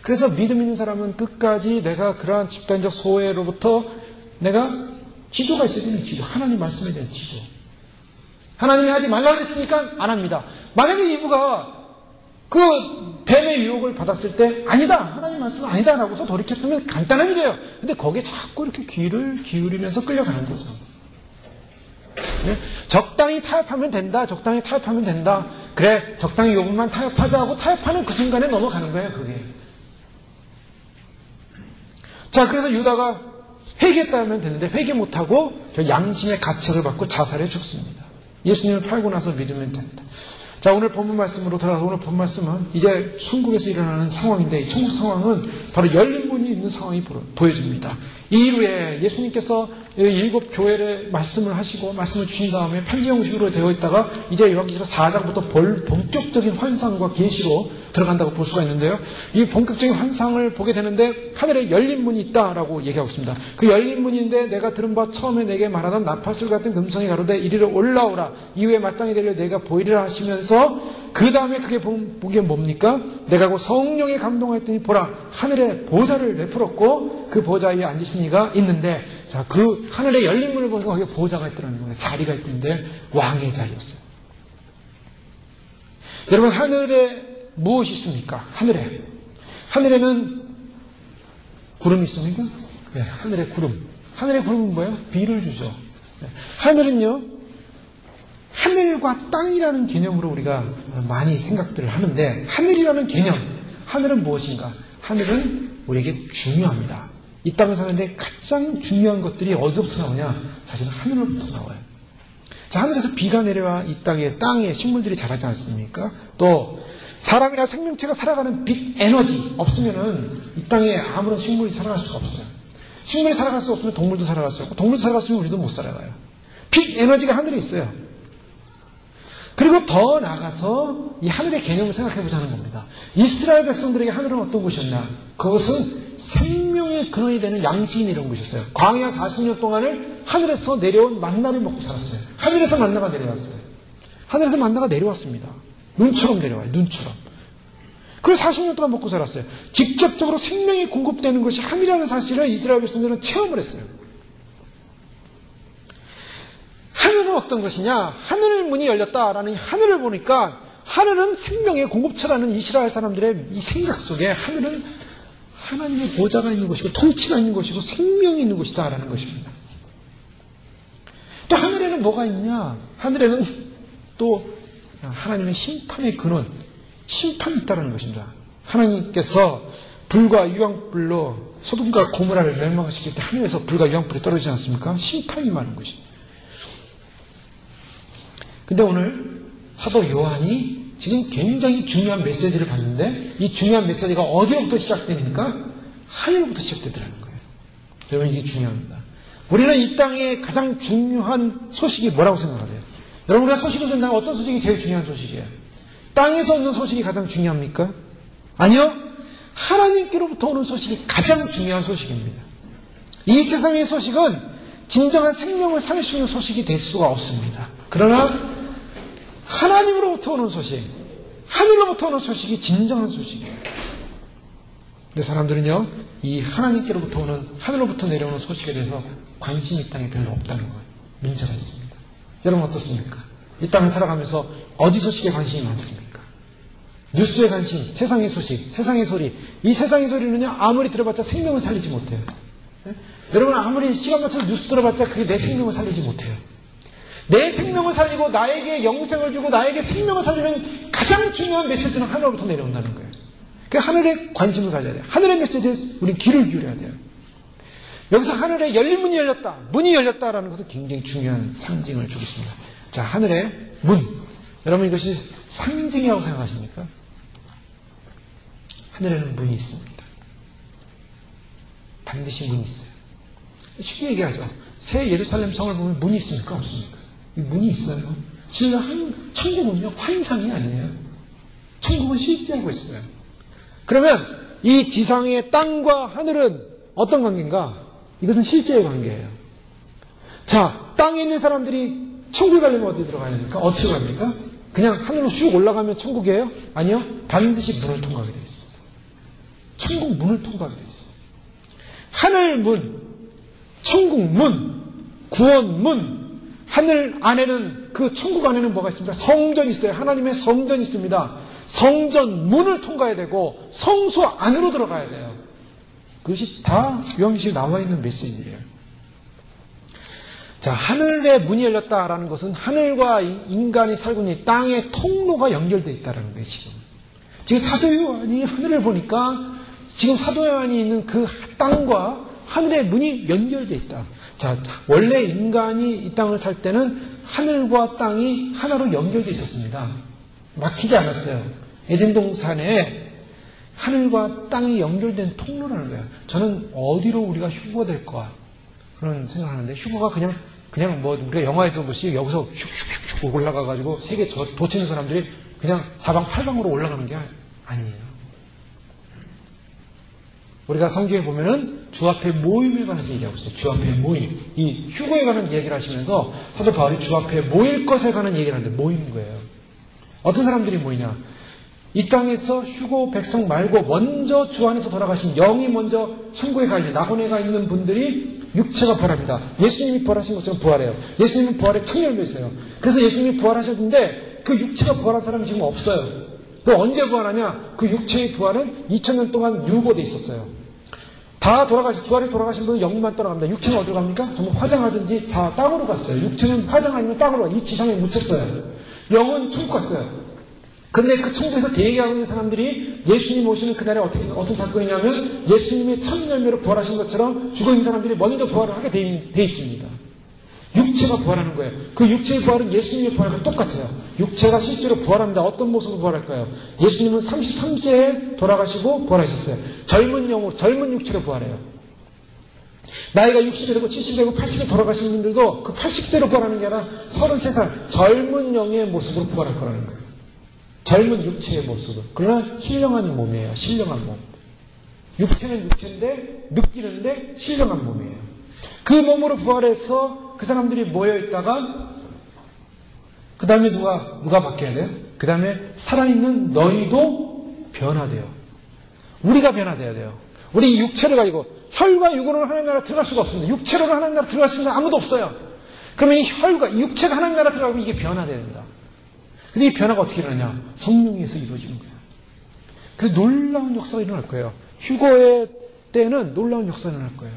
그래서 믿음 있는 사람은 끝까지 내가 그러한 집단적 소외로부터 내가 지도가 있어야 되는 지도. 하나님 말씀에 대한 지도. 하나님이 하지 말라고 했으니까 안 합니다. 만약에 이브가 그 뱀의 유혹을 받았을 때 아니다. 하나님 말씀은 아니다. 라고서 돌이켰으면 간단한 일이에요. 근데 거기에 자꾸 이렇게 귀를 기울이면서 끌려가는 거죠. 네? 적당히 타협하면 된다. 적당히 타협하면 된다. 그래, 적당히 요것만 타협하자 하고 타협하는 그 순간에 넘어가는 거예요, 그게. 자, 그래서 유다가 회개했다면 되는데 회개 못하고 양심의 가책을 받고 자살해 죽습니다. 예수님을 팔고 나서 믿으면 된다. 자, 오늘 본문 말씀으로 들어가서 오늘 본 말씀은 이제 천국에서 일어나는 상황인데 이 천국 상황은 바로 열린 문이 있는 상황이 보여집니다. 이 이후에 예수님께서 7 교회를 말씀을 하시고 말씀을 주신 다음에 편지 형식으로 되어 있다가 이제 요한계시록 4장부터 본격적인 환상과 계시로 들어간다고 볼 수가 있는데요. 이 본격적인 환상을 보게 되는데 하늘에 열린 문이 있다라고 얘기하고 있습니다. 그 열린 문인데 내가 들은 바 처음에 내게 말하던 나팔술 같은 금성이 가로되 이리로 올라오라. 이후에 마땅히 되려 내가 보이리라 하시면서 그 다음에 그게 보기엔 뭡니까? 내가 그 성령에 감동하였더니 보라 하늘에 보좌를 베풀었고 그 보좌 위에 앉으신 이가 있는데 자, 그 하늘에 열린 문을 보니까 거기에 보좌가 있더라는 거예요. 자리가 있던데 왕의 자리였어요. 여러분 하늘에 무엇이 있습니까? 하늘에는 구름이 있습니까? 네, 하늘에 구름. 하늘의 구름은 뭐예요? 비를 주죠. 네. 하늘은요, 하늘과 땅이라는 개념으로 우리가 많이 생각들을 하는데, 하늘이라는 개념, 하늘은 무엇인가? 하늘은 우리에게 중요합니다. 이 땅을 사는데 가장 중요한 것들이 어디서부터 나오냐? 사실은 하늘로부터 나와요. 자, 하늘에서 비가 내려와 이 땅에 식물들이 자라지 않습니까? 또 사람이나 생명체가 살아가는 빅 에너지 없으면은 이 땅에 아무런 식물이 살아갈 수가 없어요. 식물이 살아갈 수 없으면 동물도 살아갈 수 없고, 동물도 살아갔으면 우리도 못 살아가요. 빅 에너지가 하늘에 있어요. 그리고 더 나아가서 이 하늘의 개념을 생각해 보자는 겁니다. 이스라엘 백성들에게 하늘은 어떤 곳이었나? 그것은 생명의 근원이 되는 양식이 내려온 곳이었어요. 광야 40년 동안을 하늘에서 내려온 만나를 먹고 살았어요. 하늘에서 만나가 내려왔어요. 하늘에서 만나가 내려왔습니다. 눈처럼 내려와요. 눈처럼. 그래서 40년 동안 먹고 살았어요. 직접적으로 생명이 공급되는 것이 하늘이라는 사실을 이스라엘 백성들은 체험을 했어요. 하늘은 어떤 것이냐? 하늘 문이 열렸다라는 하늘을 보니까 하늘은 생명의 공급처라는 이스라엘 사람들의 이 생각 속에 하늘은 하나님의 보좌가 있는 것이고 통치가 있는 것이고 생명이 있는 것이다라는 것입니다. 또 하늘에는 뭐가 있냐? 하늘에는 또 하나님의 심판의 근원, 심판이 있다는 것입니다. 하나님께서 불과 유황불로 소돔과 고모라를 멸망시킬 때 하늘에서 불과 유황불이 떨어지지 않습니까? 심판이 많은 것입니다. 근데 오늘 사도 요한이 지금 굉장히 중요한 메시지를 받는데 이 중요한 메시지가 어디로부터 시작되니까 하늘로부터 시작되더라는 거예요. 여러분 이게 중요합니다. 우리는 이 땅의 가장 중요한 소식이 뭐라고 생각하세요? 여러분 우리가 소식을 전하면 어떤 소식이 제일 중요한 소식이에요? 땅에서 오는 소식이 가장 중요합니까? 아니요. 하나님께로부터 오는 소식이 가장 중요한 소식입니다. 이 세상의 소식은 진정한 생명을 살릴 수 있는 소식이 될 수가 없습니다. 그러나 하나님으로부터 오는 소식, 하늘로부터 오는 소식이 진정한 소식이에요. 근데 사람들은요, 이 하나님께로부터 오는, 하늘로부터 내려오는 소식에 대해서 관심이 이 땅에 별로 없다는 거예요. 문제가 있습니다. 여러분 어떻습니까? 이 땅을 살아가면서 어디 소식에 관심이 많습니까? 뉴스에 관심, 세상의 소식, 세상의 소리. 이 세상의 소리는요, 아무리 들어봤자 생명을 살리지 못해요. 네? 여러분 아무리 시간 맞춰서 뉴스 들어봤자 그게 내 생명을 살리지 못해요. 내 생명을 살리고 나에게 영생을 주고 나에게 생명을 살리는 가장 중요한 메시지는 하늘로부터 내려온다는 거예요. 그 하늘에 관심을 가져야 돼요. 하늘의 메시지에 우리 귀를 기울여야 돼요. 여기서 하늘에 열린 문이 열렸다. 문이 열렸다라는 것은 굉장히 중요한 상징을 주고 있습니다. 자, 하늘의 문. 여러분 이것이 상징이라고 생각하십니까? 하늘에는 문이 있습니다. 반드시 문이 있어요. 쉽게 얘기하죠. 새 예루살렘 성을 보면 문이 있습니까? 없습니까? 문이 있어요. 천국은요, 환상이 아니에요. 천국은 실제하고 있어요. 그러면 이 지상의 땅과 하늘은 어떤 관계인가? 이것은 실제의 관계예요. 자, 땅에 있는 사람들이 천국에 가려면 어디 들어가야 됩니까? 어떻게 갑니까? 그냥 하늘로 슉 올라가면 천국이에요? 아니요. 반드시 문을 통과하게 되어 있습니다. 천국 문을 통과하게 되어 있어요. 하늘 문, 천국 문, 구원 문, 하늘 안에는, 그 천국 안에는 뭐가 있습니까? 성전이 있어요. 하나님의 성전이 있습니다. 성전 문을 통과해야 되고 성소 안으로 들어가야 돼요. 그것이 다 요한계시록에 나와 있는 메시지예요. 자, 하늘의 문이 열렸다라는 것은 하늘과 인간이 살고 있는 땅의 통로가 연결되어 있다는 거예요. 지금 사도 요한이 하늘을 보니까 지금 사도 요한이 있는 그 땅과 하늘의 문이 연결되어 있다. 자, 원래 인간이 이 땅을 살 때는 하늘과 땅이 하나로 연결되어 있었습니다. 막히지 않았어요. 에덴 동산에 하늘과 땅이 연결된 통로라는 거예요. 저는 어디로 우리가 휴거가 될까 그런 생각을 하는데, 휴거가 그냥 뭐 우리가 영화에서 보시 여기서 슉슉슉 올라가가지고 세계 도치는 사람들이 그냥 사방팔방으로 올라가는 게 아니에요. 우리가 성경에 보면은 주 앞에 모임에 관해서 얘기하고 있어요. 주 앞에 모임. 이 휴거에 관한 얘기를 하시면서 사도 바울이 주 앞에 모일 것에 관한 얘기를 하는데 모이는 거예요. 어떤 사람들이 모이냐? 이 땅에서 휴거 백성 말고 먼저 주 안에서 돌아가신 영이 먼저 천국에 가 있는, 낙원에 가 있는 분들이 육체가 부활합니다. 예수님이 부활하신 것처럼 부활해요. 예수님은 부활의 특별도 있어요. 그래서 예수님이 부활하셨는데 그 육체가 부활한 사람이 지금 없어요. 그 언제 부활하냐? 그 육체의 부활은 2000년 동안 유보되어 있었어요. 다 주안에 돌아가신 분은 영만 떠나갑니다. 육체는 어디로 갑니까? 전부 화장하든지 다 땅으로 갔어요. 육체는 화장 아니면 땅으로 이 지상에 묻혔어요. 영은 천국 갔어요. 근데 그 천국에서 대기하고 있는 사람들이 예수님 오시는 그날에 어떤 사건이냐면 예수님의 첫 열매로 부활하신 것처럼 죽어있는 사람들이 먼저 부활을 하게 돼 있습니다. 육체가 부활하는 거예요. 그 육체의 부활은 예수님의 부활과 똑같아요. 육체가 실제로 부활합니다. 어떤 모습으로 부활할까요? 예수님은 33세에 돌아가시고 부활하셨어요. 젊은 영으로, 젊은 육체로 부활해요. 나이가 60이 되고 70이 되고 80에 돌아가신 분들도 그 80세로 부활하는 게 아니라 33살 젊은 영의 모습으로 부활할 거라는 거예요. 젊은 육체의 모습으로. 그러나 신령한 몸이에요. 신령한 몸. 육체는 육체인데 느끼는데 신령한 몸이에요. 그 몸으로 부활해서 그 사람들이 모여있다가 그 다음에 누가 바뀌어야 돼요? 그 다음에 살아있는 너희도 변화돼요. 우리가 변화돼야 돼요. 우리 육체를 가지고 혈과 육으로는 하나님 나라 들어갈 수가 없습니다. 육체로는 하나님 나라 들어갈 수 있는 아무도 없어요. 그러면 이 혈과 육체가 하나님 나라 들어가면 이게 변화돼야 된다. 근데 이 변화가 어떻게 일어나냐? 성령에서 이루어지는 거예요. 그래서 놀라운 역사가 일어날 거예요. 휴거의 때는 놀라운 역사가 일어날 거예요.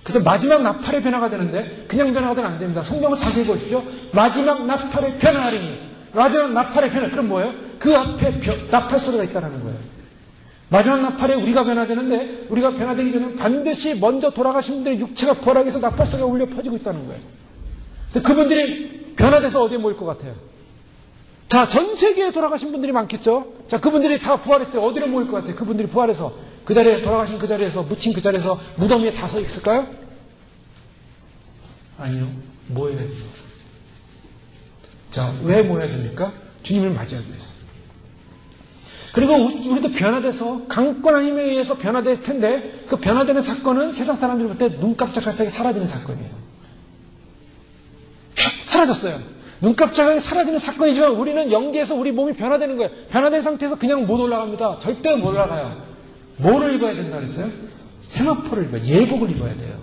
그래서 마지막 나팔의 변화가 되는데 그냥 변화가 되면 안 됩니다. 성경을 자세히 보십시오. 마지막 나팔의 변화하리니. 마지막 나팔의 변화. 그럼 뭐예요? 그 앞에 나팔 소리가 있다는 거예요. 마지막 나팔에 우리가 변화되는데 우리가 변화되기 전에 반드시 먼저 돌아가신 분들의 육체가 부활하기 위해서 나팔 소리가 울려 퍼지고 있다는 거예요. 그래서 그분들이 변화돼서 어디에 모일 것 같아요? 자, 전 세계에 돌아가신 분들이 많겠죠? 자, 그분들이 다 부활했어요. 어디로 모일 것 같아요? 그분들이 부활해서 그 자리에 돌아가신 그 자리에서 묻힌 그 자리에서 무덤 위에 다 서 있을까요? 아니요. 모여야 돼요. 자, 왜 모여야 됩니까? 주님을 맞이하기 위해서. 그리고 우리도 변화돼서 강권한 힘에 의해서 변화될 텐데 그 변화되는 사건은 세상 사람들이 볼 때 눈 깜짝깜짝하게 사라지는 사건이에요. 사라졌어요. 눈 깜짝하게 사라지는 사건이지만 우리는 영계에서 우리 몸이 변화되는 거예요. 변화된 상태에서 그냥 못 올라갑니다. 절대 못 올라가요. 뭐를 입어야 된다 그랬어요? 세마포를 입어요. 예복을 입어야 돼요.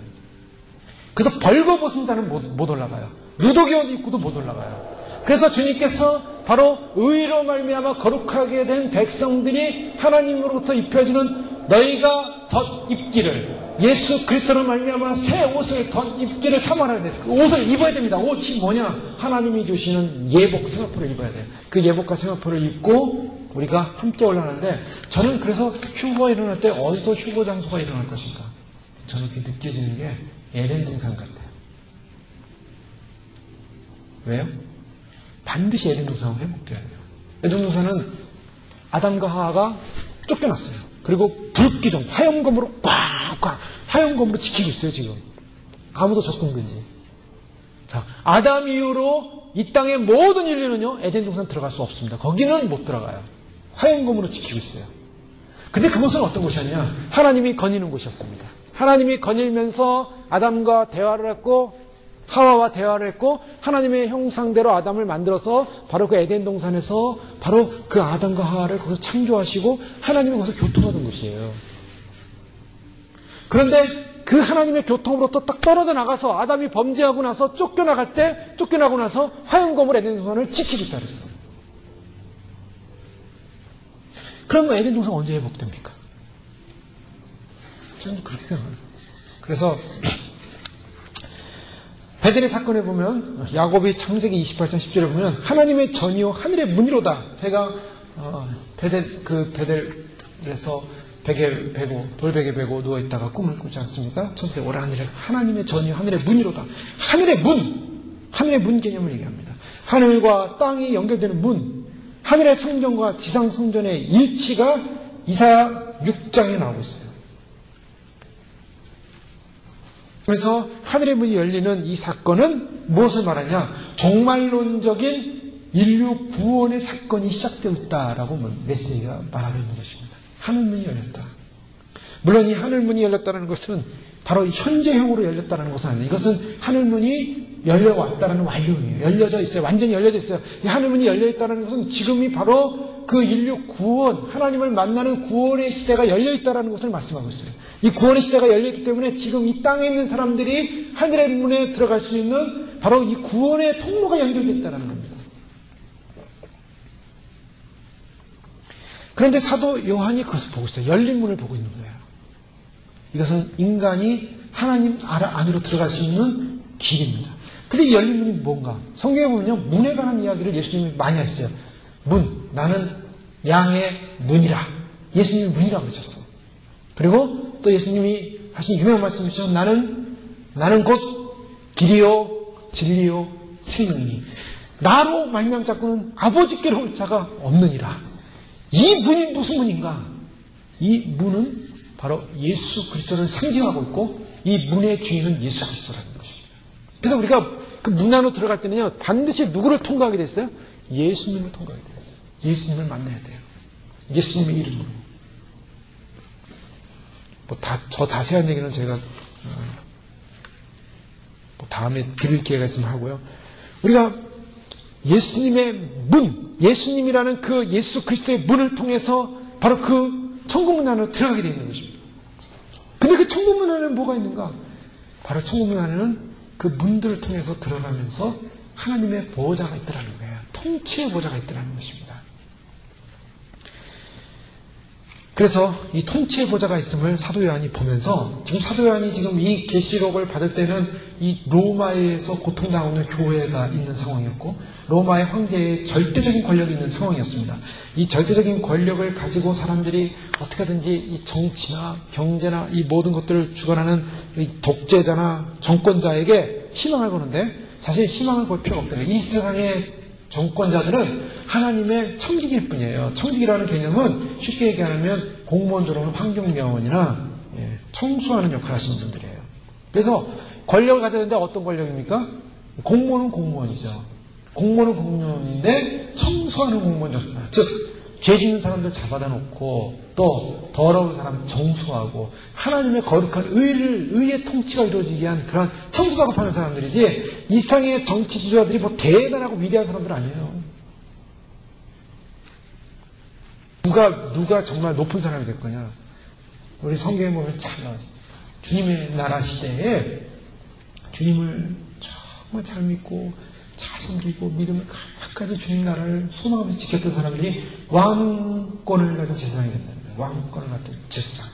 그래서 벌거벗은다는 못 올라가요. 누더기 옷 입고도 못 올라가요. 그래서 주님께서 바로 의로 말미암아 거룩하게 된 백성들이 하나님으로부터 입혀지는 너희가 덧입기를 예수 그리스도로 말미암아 새 옷을 덧입기를 사모하는 데 그 옷을 입어야 됩니다. 옷이 뭐냐? 하나님이 주시는 예복 세마포를 입어야 돼요. 그 예복과 세마포를 입고 우리가 함께 올라가는데 저는 그래서 휴거가 일어날 때 어디서 휴거 장소가 일어날 것인가? 저는 그게 느껴지는 게 에덴 동산 같아요. 왜요? 반드시 에덴 동산은 회복돼야 돼요. 에덴 동산은 아담과 하와가 쫓겨났어요. 그리고 불기둥, 화염검으로 꽉꽉 화염검으로 지키고 있어요 지금. 아무도 접근 금지. 자, 아담 이후로 이 땅의 모든 인류는요 에덴 동산 들어갈 수 없습니다. 거기는 못 들어가요. 화염검으로 지키고 있어요. 근데 그곳은 어떤 곳이었냐? 하나님이 거니는 곳이었습니다. 하나님이 거닐면서 아담과 대화를 했고 하와와 대화를 했고 하나님의 형상대로 아담을 만들어서 바로 그 에덴 동산에서 바로 그 아담과 하와를 거기서 창조하시고 하나님이 거기서 교통하던 곳이에요. 그런데 그 하나님의 교통으로부터 딱 떨어져 나가서 아담이 범죄하고 나서 쫓겨나고 나서 화염검으로 에덴 동산을 지키겠다 그랬어. 그러면 에덴 동산 언제 회복됩니까? 저는 그렇게 생각해요. 그래서 베델의 사건에 보면 야곱이 창세기 28장 10절에 보면 하나님의 전이요 하늘의 문이로다. 제가 베델에서 베개 베고 돌베개 베고 누워있다가 꿈을 꾸지 않습니까? 천사들이 오라 하늘에 하나님의 전이요 하늘의 문이로다. 하늘의 문 개념을 얘기합니다. 하늘과 땅이 연결되는 문, 하늘의 성전과 지상 성전의 일치가 이사야 6장에 나오고 있어요. 그래서 하늘의 문이 열리는 이 사건은 무엇을 말하냐? 종말론적인 인류 구원의 사건이 시작되었다라고 메시지가 말하고 있는 것입니다. 하늘문이 열렸다. 물론 이 하늘문이 열렸다는 것은 바로 현재형으로 열렸다는 것은 아니에요. 이것은 하늘문이 열려왔다는 완료예요. 열려져 있어요. 완전히 열려져 있어요. 이 하늘문이 열려있다는 것은 지금이 바로 그 인류 구원, 하나님을 만나는 구원의 시대가 열려있다는 것을 말씀하고 있어요. 이 구원의 시대가 열려있기 때문에 지금 이 땅에 있는 사람들이 하늘의 문에 들어갈 수 있는 바로 이 구원의 통로가 연결되어 있다는 겁니다. 그런데 사도 요한이 그것을 보고 있어요. 열린 문을 보고 있는 거예요. 이것은 인간이 하나님 안으로 들어갈 수 있는 길입니다. 근데 이 열린 문이 뭔가? 성경에 보면 문에 관한 이야기를 예수님이 많이 하셨어요. 문, 나는 양의 문이라. 예수님이 문이라고 하셨어요. 그리고 또 예수님이 하신 유명한 말씀이죠. 나는 곧 길이요 진리요 생명이니 나로 말미암아 자꾸는 아버지께로 올 자가 없느니라. 이 문이 무슨 문인가? 이 문은 바로 예수 그리스도를 상징하고 있고 이 문의 주인은 예수 그리스도라는 것입니다. 그래서 우리가 그 문 안으로 들어갈 때는요 반드시 누구를 통과하게 됐어요? 예수님을 통과하게 돼요. 예수님을 만나야 돼요. 예수님의 이름으로. 더 자세한 얘기는 제가 다음에 드릴 기회가 있으면 하고요. 우리가 예수님의 문, 예수님이라는 그 예수 그리스도의 문을 통해서 바로 그 천국문 안으로 들어가게 되어 있는 것입니다. 근데 그 천국문 안에는 뭐가 있는가? 바로 천국문 안에는 그 문들을 통해서 들어가면서 하나님의 보호자가 있더라는 거예요. 통치의 보호자가 있더라는 것입니다. 그래서 이 통치의 보좌가 있음을 사도 요한이 보면서 지금 사도 요한이 지금 이 계시록을 받을 때는 이 로마에서 고통당하는 교회가 있는 상황이었고 로마의 황제의 절대적인 권력이 있는 상황이었습니다. 이 절대적인 권력을 가지고 사람들이 어떻게든지 이 정치나 경제나 이 모든 것들을 주관하는 이 독재자나 정권자에게 희망을 거는데 사실 희망을 걸 필요가 없다. 이 세상의 정권자들은 하나님의 청직일 뿐이에요. 청직이라는 개념은 쉽게 얘기하면 공무원적으로는 환경명원이나 청소하는 역할을 하시는 분들이에요. 그래서 권력을 가졌는데 어떤 권력입니까? 공무원은 공무원이죠. 공무원은 공무원인데 청소하는 공무원 역할. 즉 죄 짓는 사람들 잡아다 놓고 또 더러운 사람 정수하고 하나님의 거룩한 의의 통치가 이루어지기 위한 그런 청소 작업하는 사람들이지 이 세상의 정치 지도자들이 뭐 대단하고 위대한 사람들 아니에요. 누가 정말 높은 사람이 될 거냐? 우리 성경에 보면 잘 나왔어요. 주님의 나라 시대에 주님을 정말 잘 믿고 잘 섬기고 믿음을 가까이 주님 나라를 소망하면서 지켰던 사람들이 왕권을 가진 제사장이 된다는 거예요. 왕권을 가진 제사장.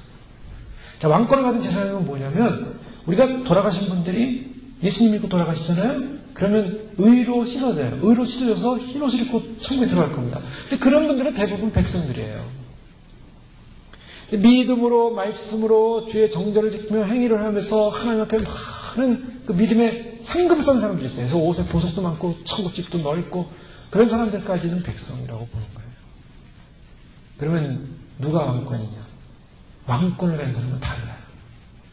자, 왕권을 가진 제사장은 뭐냐면 우리가 돌아가신 분들이 예수님 믿고 돌아가시잖아요. 그러면 의로 씻어져요. 의로 씻어져서 흰 옷을 입고 천국에 들어갈 겁니다. 근데 그런 분들은 대부분 백성들이에요. 믿음으로 말씀으로 주의 정절을 지키며 행위를 하면서 하나님 앞에 많은 그 믿음의 상급을 쌓는 사람들이 있어요. 그래서 옷에 보석도 많고 천국집도 넓고 그런 사람들까지는 백성이라고 보는 거예요. 그러면 누가 왕권이냐? 왕권을 가진 사람은 달라요.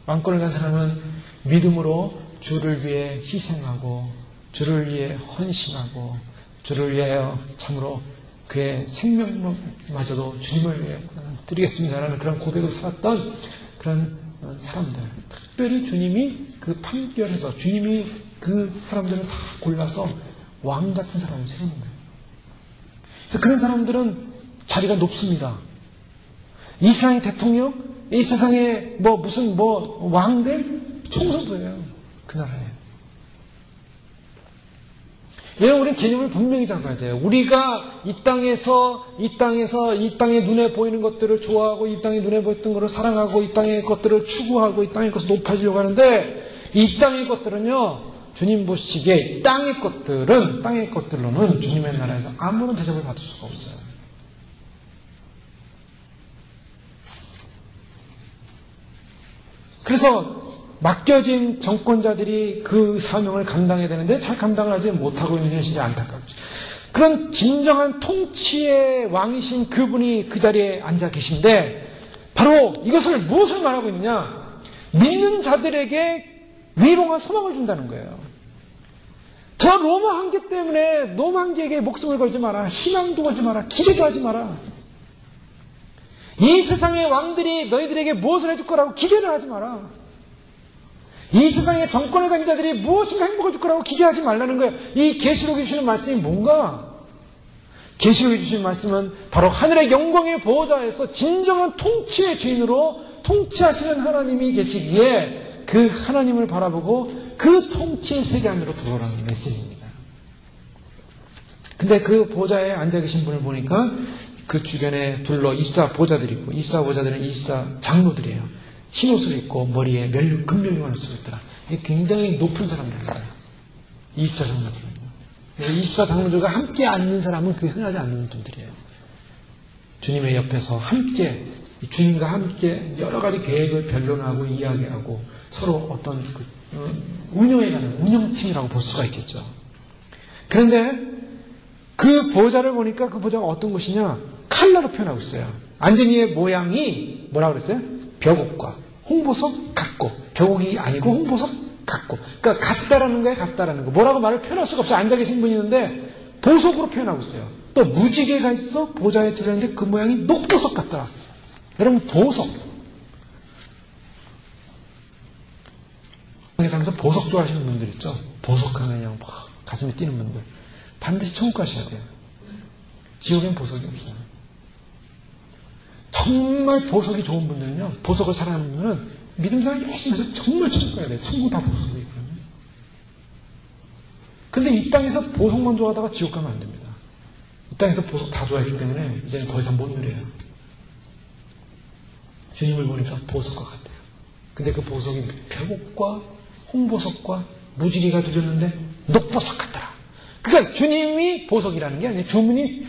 왕권을 가진 사람은 믿음으로 주를 위해 희생하고 주를 위해 헌신하고 주를 위하여 참으로 그의 생명마저도 주님을 위해 드리겠습니다라는 그런 고백을 살았던 그런 사람들. 특별히 주님이 그 판결에서 주님이 그 사람들을 다 골라서 왕 같은 사람을 세우는 거예요. 그래서 그런 사람들은 자리가 높습니다. 이 세상의 대통령, 이 세상의 무슨 왕들, 총선도예요. 그 나라에. 여러분, 우리는 개념을 분명히 잡아야 돼요. 우리가 이 땅의 눈에 보이는 것들을 좋아하고, 이 땅의 눈에 보였던 것을 사랑하고, 이 땅의 것들을 추구하고, 이 땅의 것을 높아지려고 하는데, 이 땅의 것들은요, 주님 보시기에 땅의 것들로는 주님의 나라에서 아무런 대접을 받을 수가 없어요. 그래서 맡겨진 정권자들이 그 사명을 감당해야 되는데 잘 감당을 하지 못하고 있는 현실이 안타깝죠. 그런 진정한 통치의 왕이신 그분이 그 자리에 앉아 계신데 바로 이것을 무엇을 말하고 있느냐? 믿는 자들에게 위로와 소망을 준다는 거예요. 저 로마 황제 때문에 로마 황제에게 목숨을 걸지 마라. 희망도 걸지 마라. 기대도 하지 마라. 이 세상의 왕들이 너희들에게 무엇을 해줄 거라고 기대를 하지 마라. 이 세상의 정권을 가진 자들이 무엇인가 행복을 줄 거라고 기대하지 말라는 거예요. 이 계시록이 주시는 말씀이 뭔가? 계시록이 주시는 말씀은 바로 하늘의 영광의 보호자에서 진정한 통치의 주인으로 통치하시는 하나님이 계시기에 그 하나님을 바라보고 그 통치의 세계 안으로 들어오라는 메시지입니다. 근데 그 보호자에 앉아 계신 분을 보니까 그 주변에 둘러 24보좌들이 있고 24보좌들은 24장로들이에요. 흰 옷을 입고 머리에 금면류관을 쓰고 있더라. 이게 굉장히 높은 사람들입니다. 24장로들은요. 24장로들과 함께 앉는 사람은 그게 흔하지 않는 분들이에요. 주님의 옆에서 함께 주님과 함께 여러 가지 계획을 변론하고 이야기하고 서로 어떤 운영해가는 운영팀이라고 볼 수가 있겠죠. 그런데 그 보좌를 보니까 그 보좌가 어떤 곳이냐? 칼라로 표현하고 있어요. 안전이의 모양이 뭐라고 그랬어요? 벽옥과 홍보석 같고, 벽옥이 아니고 홍보석 같고. 그러니까 같다라는 거예요, 같다라는 거. 뭐라고 말을 표현할 수가 없어요. 앉아 계신 분이 있는데 보석으로 표현하고 있어요. 또 무지개가 있어 보좌에 들어있는데 그 모양이 녹보석 같더라. 여러분, 보석. 세상에서 보석 좋아하시는 분들 있죠? 보석하면 그냥 막 가슴에 뛰는 분들. 반드시 천국 가셔야 돼요. 지옥엔 보석이 없어요. 정말 보석이 좋은 분들은요, 보석을 사랑하는 분들은 믿음생활 열심히 해서 정말 천국 가야 돼요. 천국 다 보석이 있거든요. 근데 이 땅에서 보석만 좋아하다가 지옥 가면 안 됩니다. 이 땅에서 보석 다 좋아했기 때문에 이제는 더 이상 못 누려요. 주님을 보니까 보석과 같아요. 근데 그 보석이 벽옥과 홍보석과 무지개가 들렸는데 녹보석 같더라. 그러니까 주님이 보석이라는 게 아니에요. 주님이,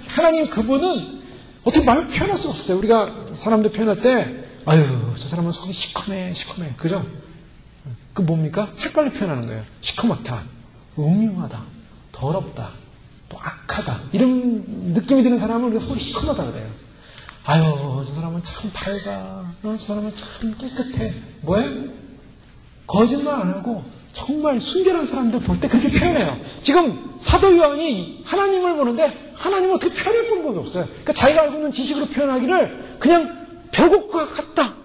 하나님 그분은 어떻게 말을 표현할 수 없어요. 우리가 사람들 표현할 때, 아유, 저 사람은 속이 시커매. 그죠? 그 뭡니까? 색깔로 표현하는 거예요. 시커멓다, 음흉하다, 더럽다, 또 악하다. 이런 느낌이 드는 사람은 우리가 속이 시커멓다 그래요. 아유, 저 사람은 참 밝아. 저 사람은 참 깨끗해. 뭐예요? 거짓말 안 하고 정말 순결한 사람들 볼 때 그렇게 표현해요. 지금 사도 요한이 하나님을 보는데 하나님을 어떻게 표현할 방법이 없어요. 그러니까 자기가 알고 있는 지식으로 표현하기를 그냥 벽옥과 같다,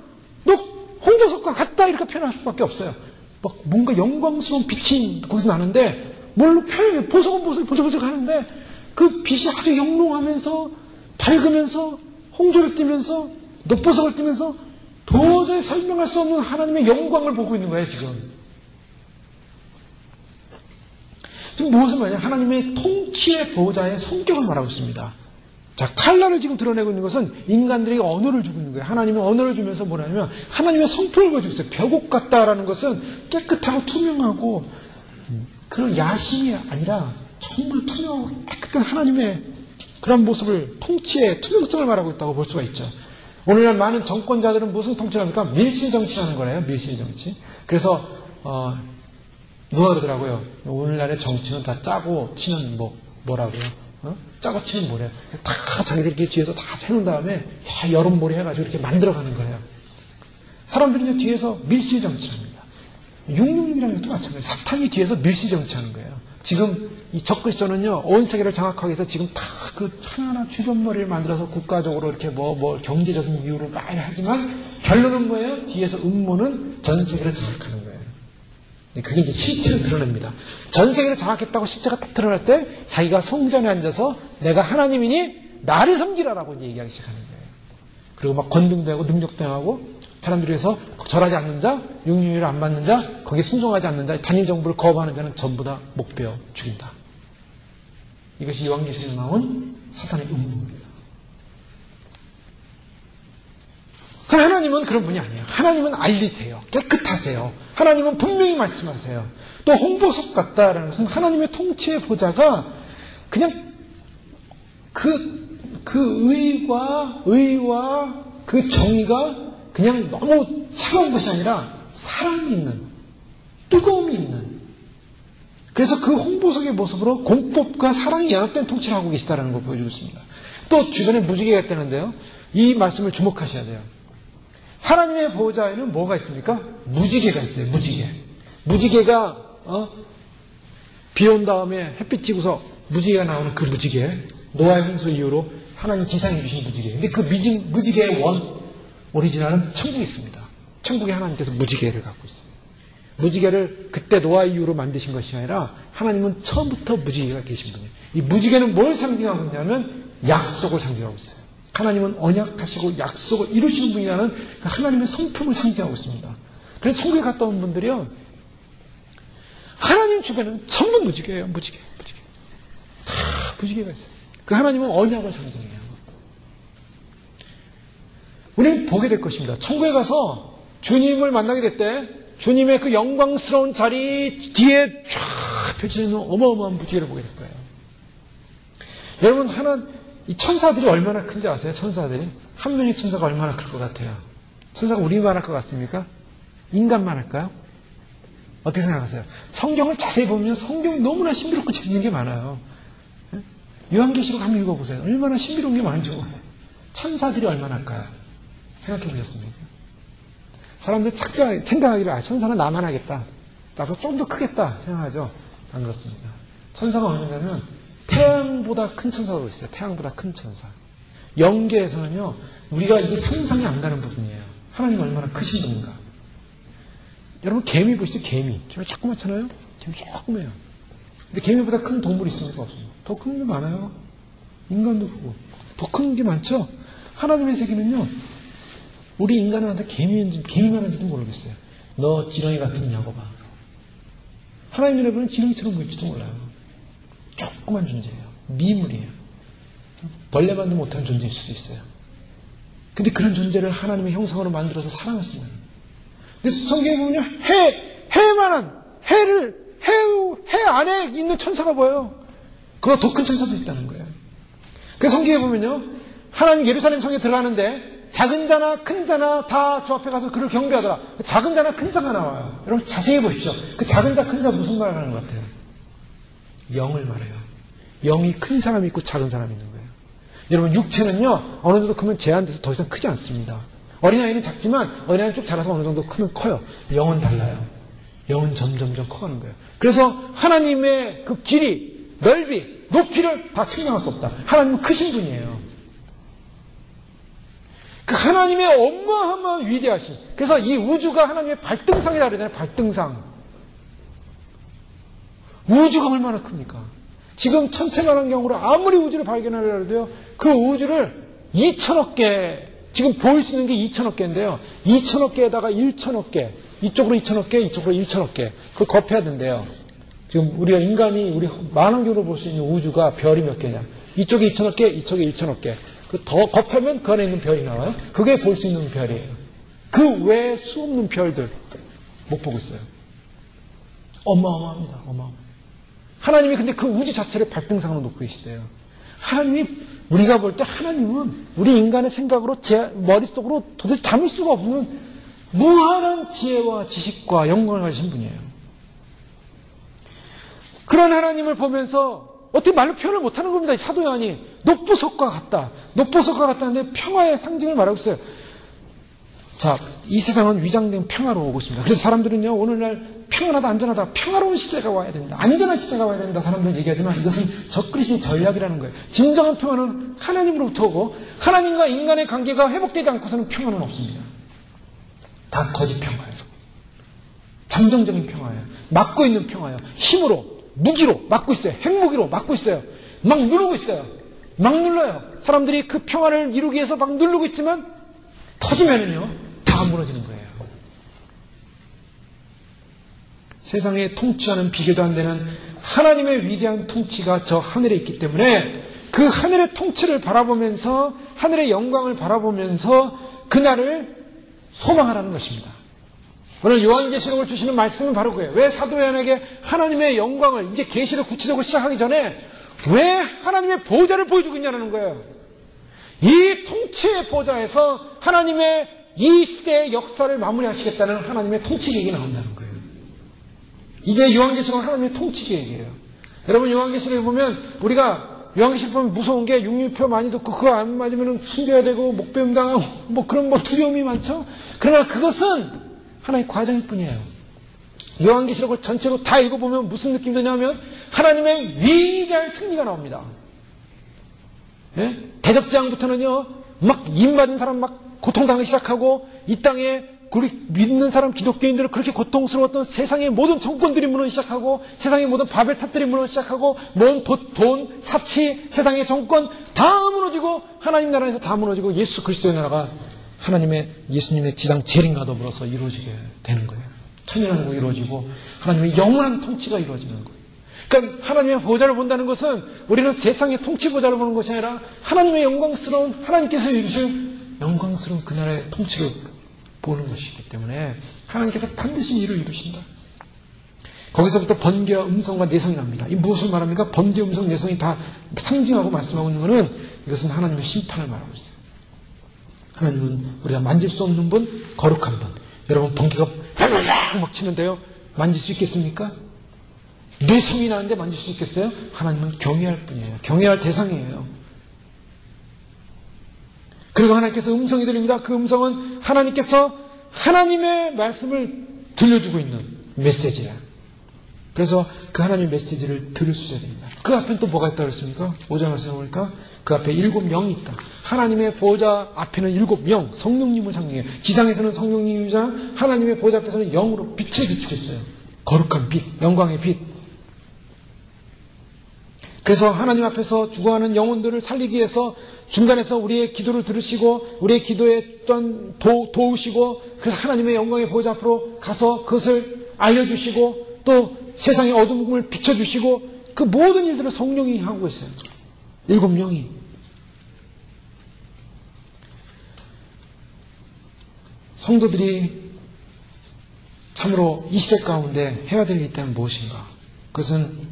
홍보석과 같다 이렇게 표현할 수밖에 없어요. 막 뭔가 영광스러운 빛이 거기서 나는데 뭘로 표현해요? 보석은 보석 하는데 그 빛이 아주 영롱하면서 밝으면서 홍조를 띠면서 녹보석을 띠면서 도저히 설명할 수 없는 하나님의 영광을 보고 있는 거예요, 지금. 지금 무엇을 말하냐? 하나님의 통치의 보호자의 성격을 말하고 있습니다. 자, 칼날을 지금 드러내고 있는 것은 인간들에게 언어를 주고 있는 거예요. 하나님은 언어를 주면서 뭐냐면 하나님의 성품을 보여주고 있어요. 벽옥 같다라는 것은 깨끗하고 투명하고 그런 야심이 아니라 정말 투명하고 깨끗한 하나님의 그런 모습을, 통치의 투명성을 말하고 있다고 볼 수가 있죠. 오늘날 많은 정권자들은 무슨 통치를 합니까? 밀실정치라는 거래요. 밀실정치. 그래서 누가 그러더라고요. 오늘날의 정치는 다 짜고 치는 뭐라고요? 짜고 치는 뭐래요? 다 자기들끼리 뒤에서 다 해놓은 다음에 다 여론몰이 해가지고 이렇게 만들어가는 거예요. 사람들이 뒤에서 밀실정치합니다. 666이라는 것도 마찬가지예요. 사탄이 뒤에서 밀실정치하는 거예요. 지금 이 적그리스도는요, 온 세계를 장악하기 위해서 지금 다 그 하나하나 주변머리를 만들어서 국가적으로 이렇게 경제적인 이유로 많이 하지만 결론은 뭐예요? 뒤에서 음모는 전 세계를 장악하는 거예요. 그게 이제 실체를 드러냅니다. 전 세계를 장악했다고 실체가 딱 드러날 때 자기가 성전에 앉아서 내가 하나님이니 나를 섬기라라고 이제 얘기하기 시작하는 거예요. 그리고 막 권능대하고 능력대하고 사람들에서 절하지 않는 자, 육류를 안 받는 자, 거기에 순종하지 않는 자, 단일 정부를 거부하는 자는 전부 다 목베어 죽인다. 이것이 요한계시록에 나온 사탄의 음모입니다. 그럼 하나님은 그런 분이 아니에요. 하나님은 알리세요. 깨끗하세요. 하나님은 분명히 말씀하세요. 또 홍보석 같다라는 것은 하나님의 통치의 보좌가 그냥 그 의와 그 정의가 그냥 너무 차가운 것이 아니라 사랑이 있는, 뜨거움이 있는, 그래서 그 홍보석의 모습으로 공법과 사랑이 연합된 통치를 하고 계시다는 걸 보여주고 있습니다. 또 주변에 무지개가 있다는데요. 이 말씀을 주목하셔야 돼요. 하나님의 보호자에는 뭐가 있습니까? 무지개가 있어요. 무지개가 비 온 다음에 햇빛 찌고서 무지개가 나오는 그 무지개, 노아의 홍수 이후로 하나님 지상에 주신 무지개. 근데 그 무지개의 오리지널은 천국에 있습니다. 천국에 하나님께서 무지개를 갖고 있어요. 무지개를 그때 노아 이후로 만드신 것이 아니라 하나님은 처음부터 무지개가 계신 분이에요. 이 무지개는 뭘 상징하고 있냐면 약속을 상징하고 있어요. 하나님은 언약하시고 약속을 이루시는 분이라는 그 하나님의 성품을 상징하고 있습니다. 그래서 천국에 갔다 온 분들이요, 하나님 주변은 전부 무지개예요. 무지개. 다 무지개가 있어요. 그 하나님은 언약을 상징해요. 우리는 보게 될 것입니다. 천국에 가서 주님을 만나게 될 때 주님의 그 영광스러운 자리 뒤에 쫙 펼쳐있는 어마어마한 무지개를 보게 될 거예요. 여러분, 이 천사들이 얼마나 큰지 아세요? 천사들이? 한 명의 천사가 얼마나 클 것 같아요? 천사가 우리만 할 것 같습니까? 인간만 할까요? 어떻게 생각하세요? 성경을 자세히 보면 성경이 너무나 신비롭고 재밌는 게 많아요. 요한계시록 한번 읽어보세요. 얼마나 신비로운 게 많은지. 천사들이 얼마나 할까요? 생각해 보셨습니까? 사람들 생각하기를 천사는 나만 하겠다. 나도 좀 더 크겠다 생각하죠. 안 그렇습니다. 천사가 얼마냐면 태양보다 큰 천사가 있어요. 태양보다 큰 천사. 영계에서는요, 우리가 이게 상상이 안 가는 부분이에요. 하나님 얼마나 크신 분인가. 여러분 개미 보시죠. 개미 조그맣잖아요. 개미 조그매요. 근데 개미보다 큰 동물이 있습니까? 없습니다. 더 큰 게 많아요. 인간도 그렇고 더 큰 게 많죠. 하나님의 세계는요, 우리 인간한테 개미만 한지도 모르겠어요. 너 지렁이 같은 야곱아. 하나님 눈에 보면 지렁이처럼 보일지도 몰라요. 조그만 존재예요. 미물이에요. 벌레만도 못한 존재일 수도 있어요. 근데 그런 존재를 하나님의 형상으로 만들어서 사랑하신다는 거예요. 근데 성경에 보면요, 해만한, 해 안에 있는 천사가 보여요. 그거 더 큰 천사도 있다는 거예요. 그래서 성경에 보면요, 하나님 예루살렘 성에 들어가는데 작은 자나 큰 자나 다 주 앞에 가서 그를 경배하더라. 작은 자나 큰 자가 나와요. 여러분 자세히 보십시오. 그 작은 자, 큰 자 무슨 말을 하는 것 같아요? 영을 말해요. 영이 큰 사람이 있고 작은 사람이 있는 거예요. 여러분 육체는요, 어느 정도 크면 제한돼서 더 이상 크지 않습니다. 어린아이는 작지만 어린아이는 쭉 자라서 어느 정도 크면 커요. 영은 달라요. 영은 점점점 커가는 거예요. 그래서 하나님의 그 길이, 넓이, 높이를 다 측량할 수 없다. 하나님은 크신 분이에요. 그 하나님의 어마어마한 위대하심. 그래서 이 우주가 하나님의 발등상이라 그러잖아요. 발등상. 우주가 얼마나 큽니까? 지금 천체만환경으로 아무리 우주를 발견하려고 해도요, 그 우주를 2천억 개, 지금 보일 수 있는 게 2천억 개인데요. 2천억 개에다가 1천억 개, 이쪽으로 2천억 개, 이쪽으로 1천억 개. 그걸 곱해야 된대요. 지금 우리가 인간이 우리 만원경으로 볼 수 있는 우주가 별이 몇 개냐. 이쪽에 2천억 개, 이쪽에 1천억 개. 그 더 곱하면 그 안에 있는 별이 나와요. 그게 볼 수 있는 별이에요. 그 외에 수없는 별들 못 보고 있어요. 어마어마합니다. 어마어마. 하나님이 근데 그 우주 자체를 발등상으로 놓고 계시대요. 하나님이, 우리가 볼 때 하나님은 우리 인간의 생각으로 제 머릿속으로 도대체 담을 수가 없는 무한한 지혜와 지식과 영광을 가지신 분이에요. 그런 하나님을 보면서 어떻게 말로 표현을 못하는 겁니다. 이 사도 요한이 녹보석과 같다. 녹보석과 같다는데 평화의 상징을 말하고 있어요. 자, 이 세상은 위장된 평화로 오고 있습니다. 그래서 사람들은요, 오늘날 평안하다, 안전하다, 평화로운 시대가 와야 된다, 안전한 시대가 와야 된다, 사람들은 얘기하지만 이것은 적그리스도의 전략이라는 거예요. 진정한 평화는 하나님으로부터 오고, 하나님과 인간의 관계가 회복되지 않고서는 평화는 없습니다. 다 거짓 평화예요. 잠정적인 평화예요. 막고 있는 평화예요. 힘으로, 무기로 막고 있어요. 핵무기로 막고 있어요. 막 누르고 있어요. 막 눌러요. 사람들이 그 평화를 이루기 위해서 막 누르고 있지만 터지면은요, 다 무너지는 거예요. 세상에 통치하는 비교도 안 되는 하나님의 위대한 통치가 저 하늘에 있기 때문에 그 하늘의 통치를 바라보면서, 하늘의 영광을 바라보면서 그날을 소망하라는 것입니다. 오늘 요한계시록을 주시는 말씀은 바로 그예요. 왜 사도 요한에게 하나님의 영광을 이제 계시를 구체적으로 시작하기 전에 왜 하나님의 보좌를 보여주고 있냐는 거예요. 이 통치의 보좌에서 하나님의 이 시대의 역사를 마무리하시겠다는 하나님의 통치 계획이 나온다는 거예요. 이제 요한계시록은 하나님의 통치 계획이에요. 여러분 요한계시록에 보면, 우리가 요한계시록 보면 무서운 게 육류표 많이 듣고 그거 안 맞으면 숨겨야 되고 목배움 당하고 뭐 그런 두려움이 많죠. 그러나 그것은 하나의 과정일 뿐이에요. 요한계시록을 전체로 다 읽어보면 무슨 느낌이 드냐면 하나님의 위대한 승리가 나옵니다. 예? 대적장부터는요, 막 입맞은 사람 막 고통당하기 시작하고, 이 땅에 우리 믿는 사람 기독교인들을 그렇게 고통스러웠던 세상의 모든 정권들이 무너지기 시작하고, 세상의 모든 바벨탑들이 무너지기 시작하고, 모든 돈, 사치, 세상의 정권 다 무너지고, 하나님 나라에서 다 무너지고, 예수 그리스도의 나라가 하나님의, 예수님의 지상 재림과 더불어서 이루어지게 되는 거예요. 천년왕국이 이루어지고 하나님의 영원한 통치가 이루어지는 거예요. 그러니까 하나님의 보좌를 본다는 것은 우리는 세상의 통치 보좌를 보는 것이 아니라 하나님의 영광스러운, 하나님께서 이루실 영광스러운 그 나라의 통치를 보는 것이기 때문에 하나님께서 반드시 이를 이루신다. 거기서부터 번개와 음성과 내성이 납니다. 이 무엇을 말합니까? 번개, 음성, 내성이 다 상징하고 말씀하고 있는 것은 이것은 하나님의 심판을 말하고 있어요. 하나님은 우리가 만질 수 없는 분, 거룩한 분. 여러분 번개가 막 치는데요, 만질 수 있겠습니까? 내 성이 나는데 만질 수 있겠어요? 하나님은 경외할 뿐이에요. 경외할 대상이에요. 그리고 하나님께서 음성이 들립니다. 그 음성은 하나님께서 하나님의 말씀을 들려주고 있는 메시지예요. 그래서 그 하나님의 메시지를 들을 수 있어야 됩니다. 그 앞에는 또 뭐가 있다고 그랬습니까? 5장 말씀에 보니까 그 앞에 7명이 있다. 하나님의 보호자 앞에는 7명, 성령님을 상징해요. 지상에서는 성령님이자 하나님의 보호자 앞에서는 영으로 빛을 비추고 있어요. 거룩한 빛, 영광의 빛. 그래서 하나님 앞에서 죽어가는 영혼들을 살리기 위해서 중간에서 우리의 기도를 들으시고 우리의 기도에 또한 도우시고 그래서 하나님의 영광의 보호자 앞으로 가서 그것을 알려주시고 또 세상의 어둠을 비춰주시고 그 모든 일들을 성령이 하고 있어요. 7명이. 성도들이 참으로 이 시대 가운데 해야 될 일 있다면 무엇인가? 그것은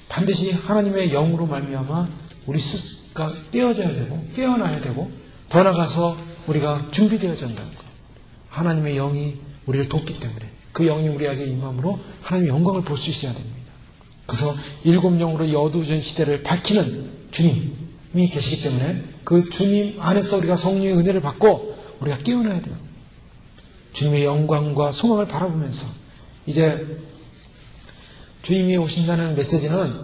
반드시 하나님의 영으로 말미암아 우리 스스로가 깨어져야 되고 깨어나야 되고 더 나아가서 우리가 준비되어야 한다는 것. 하나님의 영이 우리를 돕기 때문에 그 영이 우리에게 임함으로 하나님의 영광을 볼 수 있어야 됩니다. 그래서 7영으로 이 어두워진 시대를 밝히는 주님이 계시기 때문에 그 주님 안에서 우리가 성령의 은혜를 받고 우리가 깨어나야 돼요. 주님의 영광과 소망을 바라보면서 이제 주님이 오신다는 메시지는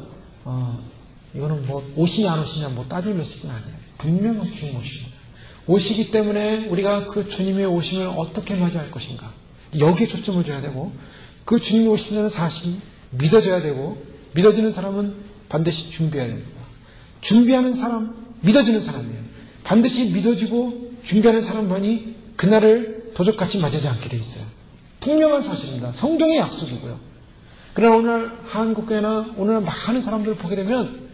이거는 뭐 오시냐 안 오시냐 뭐 따질 메시지는 아니에요. 분명히 주님 오십니다. 오시기 때문에 우리가 그 주님의 오심을 어떻게 맞이할 것인가 여기에 초점을 줘야 되고 그 주님이 오신다는 사실이 믿어져야 되고 믿어지는 사람은 반드시 준비해야 됩니다. 준비하는 사람, 믿어지는 사람이에요. 반드시 믿어지고 준비하는 사람만이 그날을 도적같이 맞이하지 않게 돼 있어요. 분명한 사실입니다. 성경의 약속이고요. 그러나 오늘 한국교회나 오늘 많은 사람들을 보게 되면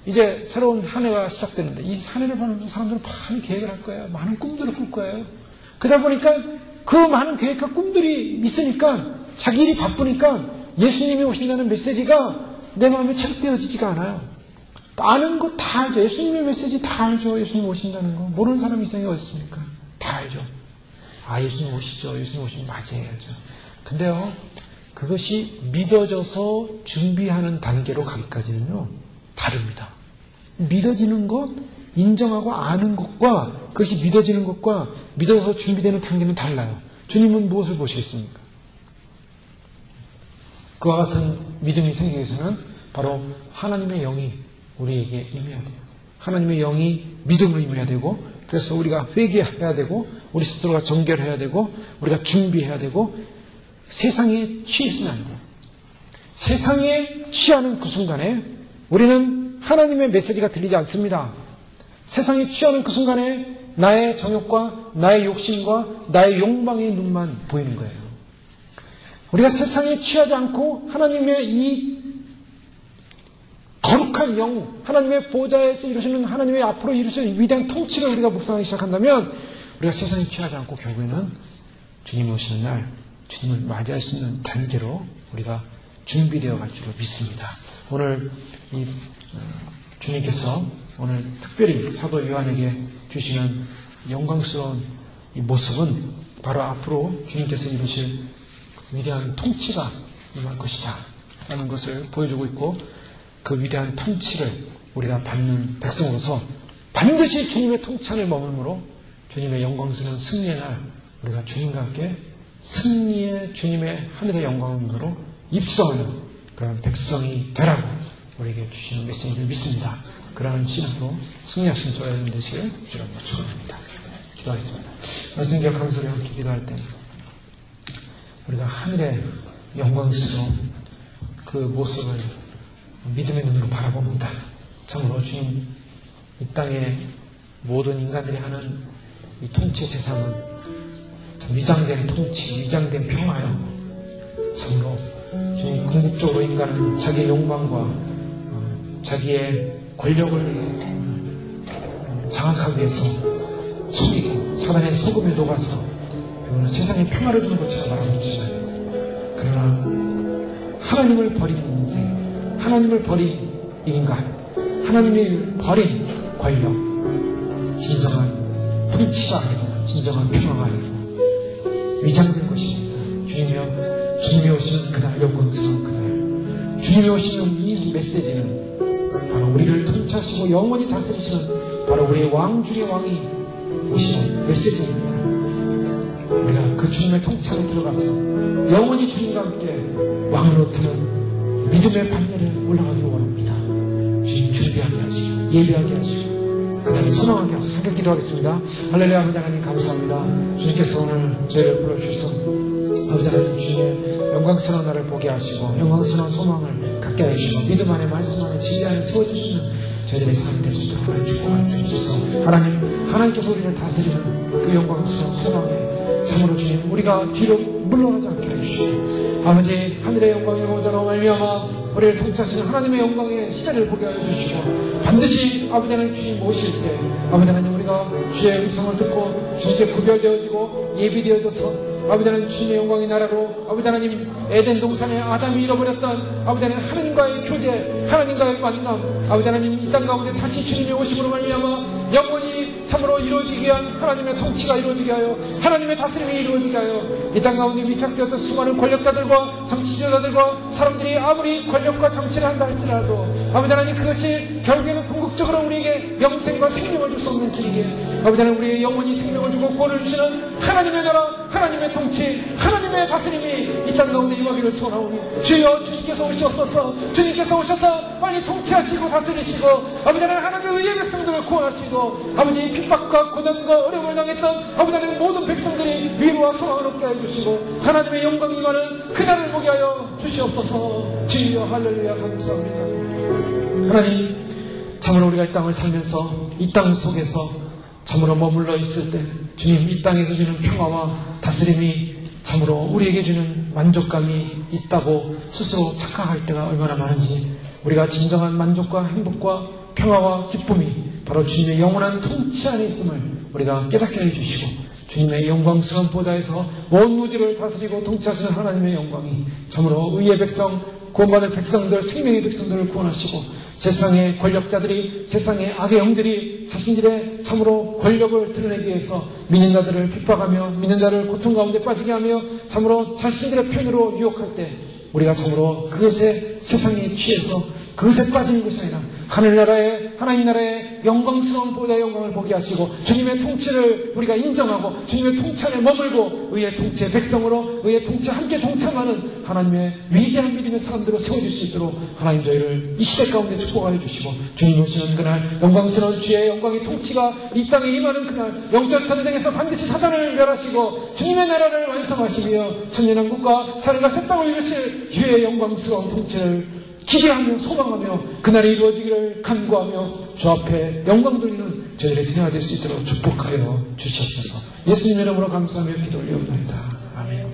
이제 새로운 한 해가 시작되는데 이 한 해를 보는 사람들은 많은 계획을 할 거예요. 많은 꿈들을 꿀 거예요. 그러다 보니까 그 많은 계획과 꿈들이 있으니까 자기 일이 바쁘니까 예수님이 오신다는 메시지가 내 마음에 체득되어지지가 않아요. 아는 거 다 알죠. 예수님의 메시지 다 알죠. 예수님 오신다는 거. 모르는 사람이 이 세상에 어디 있습니까? 다 알죠. 아, 예수님 오시죠. 예수님 오시면 맞이해야죠. 근데요, 그것이 믿어져서 준비하는 단계로 가기까지는요, 다릅니다. 믿어지는 것, 인정하고 아는 것과 그것이 믿어지는 것과 믿어서 준비되는 단계는 달라요. 주님은 무엇을 보시겠습니까? 그와 같은 믿음이 생기기 위해서는 바로 하나님의 영이 우리에게 임해야 돼요. 하나님의 영이 믿음으로 임해야 되고 그래서 우리가 회개해야 되고 우리 스스로가 정결해야 되고 우리가 준비해야 되고 세상에 취해서는 안 돼요. 세상에 취하는 그 순간에 우리는 하나님의 메시지가 들리지 않습니다. 세상에 취하는 그 순간에 나의 정욕과 나의 욕심과 나의 욕망의 눈만 보이는 거예요. 우리가 세상에 취하지 않고 하나님의 이 거룩한 영, 하나님의 보좌에서 이루시는 하나님의 앞으로 이루시는 위대한 통치를 우리가 묵상하기 시작한다면 우리가 세상에 취하지 않고 결국에는 주님이 오시는 날 주님을 맞이할 수 있는 단계로 우리가 준비되어 갈 줄로 믿습니다. 오늘 이 주님께서 오늘 특별히 사도 요한에게 주시는 영광스러운 이 모습은 바로 앞으로 주님께서 이루실 위대한 통치가 임할 것이다 라는 것을 보여주고 있고 그 위대한 통치를 우리가 받는 백성으로서 반드시 주님의 통치 안에 머물므로 주님의 영광스러운 승리의 날 우리가 주님과 함께 승리의 주님의 하늘의 영광으로 입성하는 그런 백성이 되라고 우리에게 주시는 메시지를 믿습니다. 그러한 신앙으로 승리하신 저와 여러분 되시길 주로 축원합니다. 기도하겠습니다. 말씀 기억하면서 우리 함께 기도할 때 우리가 하늘의 영광스러운 그 모습을 믿음의 눈으로 바라봅니다. 참으로 주님 이 땅의 모든 인간들이 하는 이 통치 세상은 위장된 통치, 위장된 평화요. 참으로 주님 궁극적으로 인간은 자기의 욕망과 자기의 권력을 장악하기 위해서 속이고 사단의 소금에 녹아서 세상에 평화를 주는 것처럼 말하고 있지만 그러나 하나님을 버린 인생, 하나님을 버린 인간, 하나님을 버린 권력, 진정한 통치가 아니고 진정한 평화가 아니고 위장된 것입니다. 주님이여 주님이 오시는 그날, 영광스러운 그날, 주님이 오시는 이 메시지는 바로 우리를 통치하시고 영원히 다스리시는 바로 우리의 왕 중의 왕이 오시는 메시지입니다. 우리가 그 주님의 통치 안에 들어가서 영원히 주님과 함께 왕으로 타는 믿음의 반열에 올라가기를 원합니다. 주님 준비하게 하시고 예배하게 하시고 그날을 소망하게 하시고 함께 기도하겠습니다. 할렐루야. 아버지 하나님 감사합니다. 주님께서 오늘 저희를 불러주셔서 아버지 하나님 주님의 영광스러운 날을 보게 하시고 영광스러운 소망을 갖게 해주시고 믿음 안에 말씀 안에 진리 안에 세워주시는 저희들의 삶이 될 수 있도록 도와주셔서 하나님께서 우리를 다스리는 그 영광스러운 소망에 참으로 주님 우리가 뒤로 물러가지 않게 해주시고 아버지 하늘의 영광의 보좌로 말미암아 우리를 통치하시는 하나님의 영광의 시대를 보게 해주시고 반드시 아버지 하나님 주님 모실 때 아버지 하나님 우리가 주의 음성을 듣고 주님께 구별되어지고 예비되어져서 아버지 하나님 주님의 영광의 나라로 아버지 하나님 에덴 동산에 아담이 잃어버렸던 아버지 하나님 하나님과의 교제 하나님과의 만남 아버지 하나님 이 땅 가운데 다시 주님의 오심으로 말미암아 영원히 참으로 이루어지게 위한 하나님의 통치가 이루어지게 하여 하나님의 다스림이 이루어지게 하여 이 땅 가운데 위탁되었던 수많은 권력자들과 정치지도자들과 사람들이 아무리 권력과 정치를 한다 할지라도 아버지 하나님 그것이 결국에는 궁극적으로 우리에게 영생과 생명을 줄 수 없는 길이기에 아버지 하나님 우리의 영원히 생명을 주고 구원을 주시는 하나님의 나라 하나님의 통치 하나님의 다스림이 이 땅 가운데 임하기를 소원하오니 주여 주님께서 오시옵소서 주님께서 오셔서 빨리 통치하시고 다스리시고 아버지 하나님 하나님의 의의 백성들을 구원하시고 아버지 핍박과 고난과 어려움을 당했던 아버지 하나님 모든 백성들이 위로와 소망을 얻게 해주시고 하나님의 영광이 임하는 그날을 보게 하여 주시옵소서. 주여 할렐루야 감사합니다. 하나님 참으로 우리가 이 땅을 살면서 이 땅 속에서 참으로 머물러 있을 때 주님 이 땅에서 주는 평화와 다스림이 참으로 우리에게 주는 만족감이 있다고 스스로 착각할 때가 얼마나 많은지 우리가 진정한 만족과 행복과 평화와 기쁨이 바로 주님의 영원한 통치 안에 있음을 우리가 깨닫게 해주시고 주님의 영광스러운 보좌에서 온 우주를 다스리고 통치하시는 하나님의 영광이 참으로 의의 백성 구원받을 백성들 생명의 백성들을 구원하시고 세상의 권력자들이 세상의 악의 영들이 자신들의 참으로 권력을 드러내기 위해서 믿는 자들을 핍박하며 믿는 자를 고통 가운데 빠지게 하며 참으로 자신들의 편으로 유혹할 때 우리가 참으로 그것에 세상에 취해서 그것에 빠지는 것이 아니라 하늘나라의 하나님 나라의 영광스러운 보좌의 영광을 보게 하시고 주님의 통치를 우리가 인정하고 주님의 통치 안에 머물고 의의 통치의 백성으로 의의 통치에 함께 동참하는 하나님의 위대한 믿음의 사람들로 세워질 수 있도록 하나님 저희를 이 시대 가운데 축복하여 주시고 주님 오시는 그날 영광스러운 주의 영광의 통치가 이 땅에 임하는 그날 영적 전쟁에서 반드시 사단을 멸하시고 주님의 나라를 완성하시며 천년왕국과 사랑과 새 땅을 이루실 주의 영광스러운 통치를 기대하며 소망하며 그날이 이루어지기를 간구하며 주 앞에 영광 돌리는 저희들의 생활이 될 수 있도록 축복하여 주시옵소서. 예수님의 이름으로 감사하며 기도 올려옵나이다. 아멘.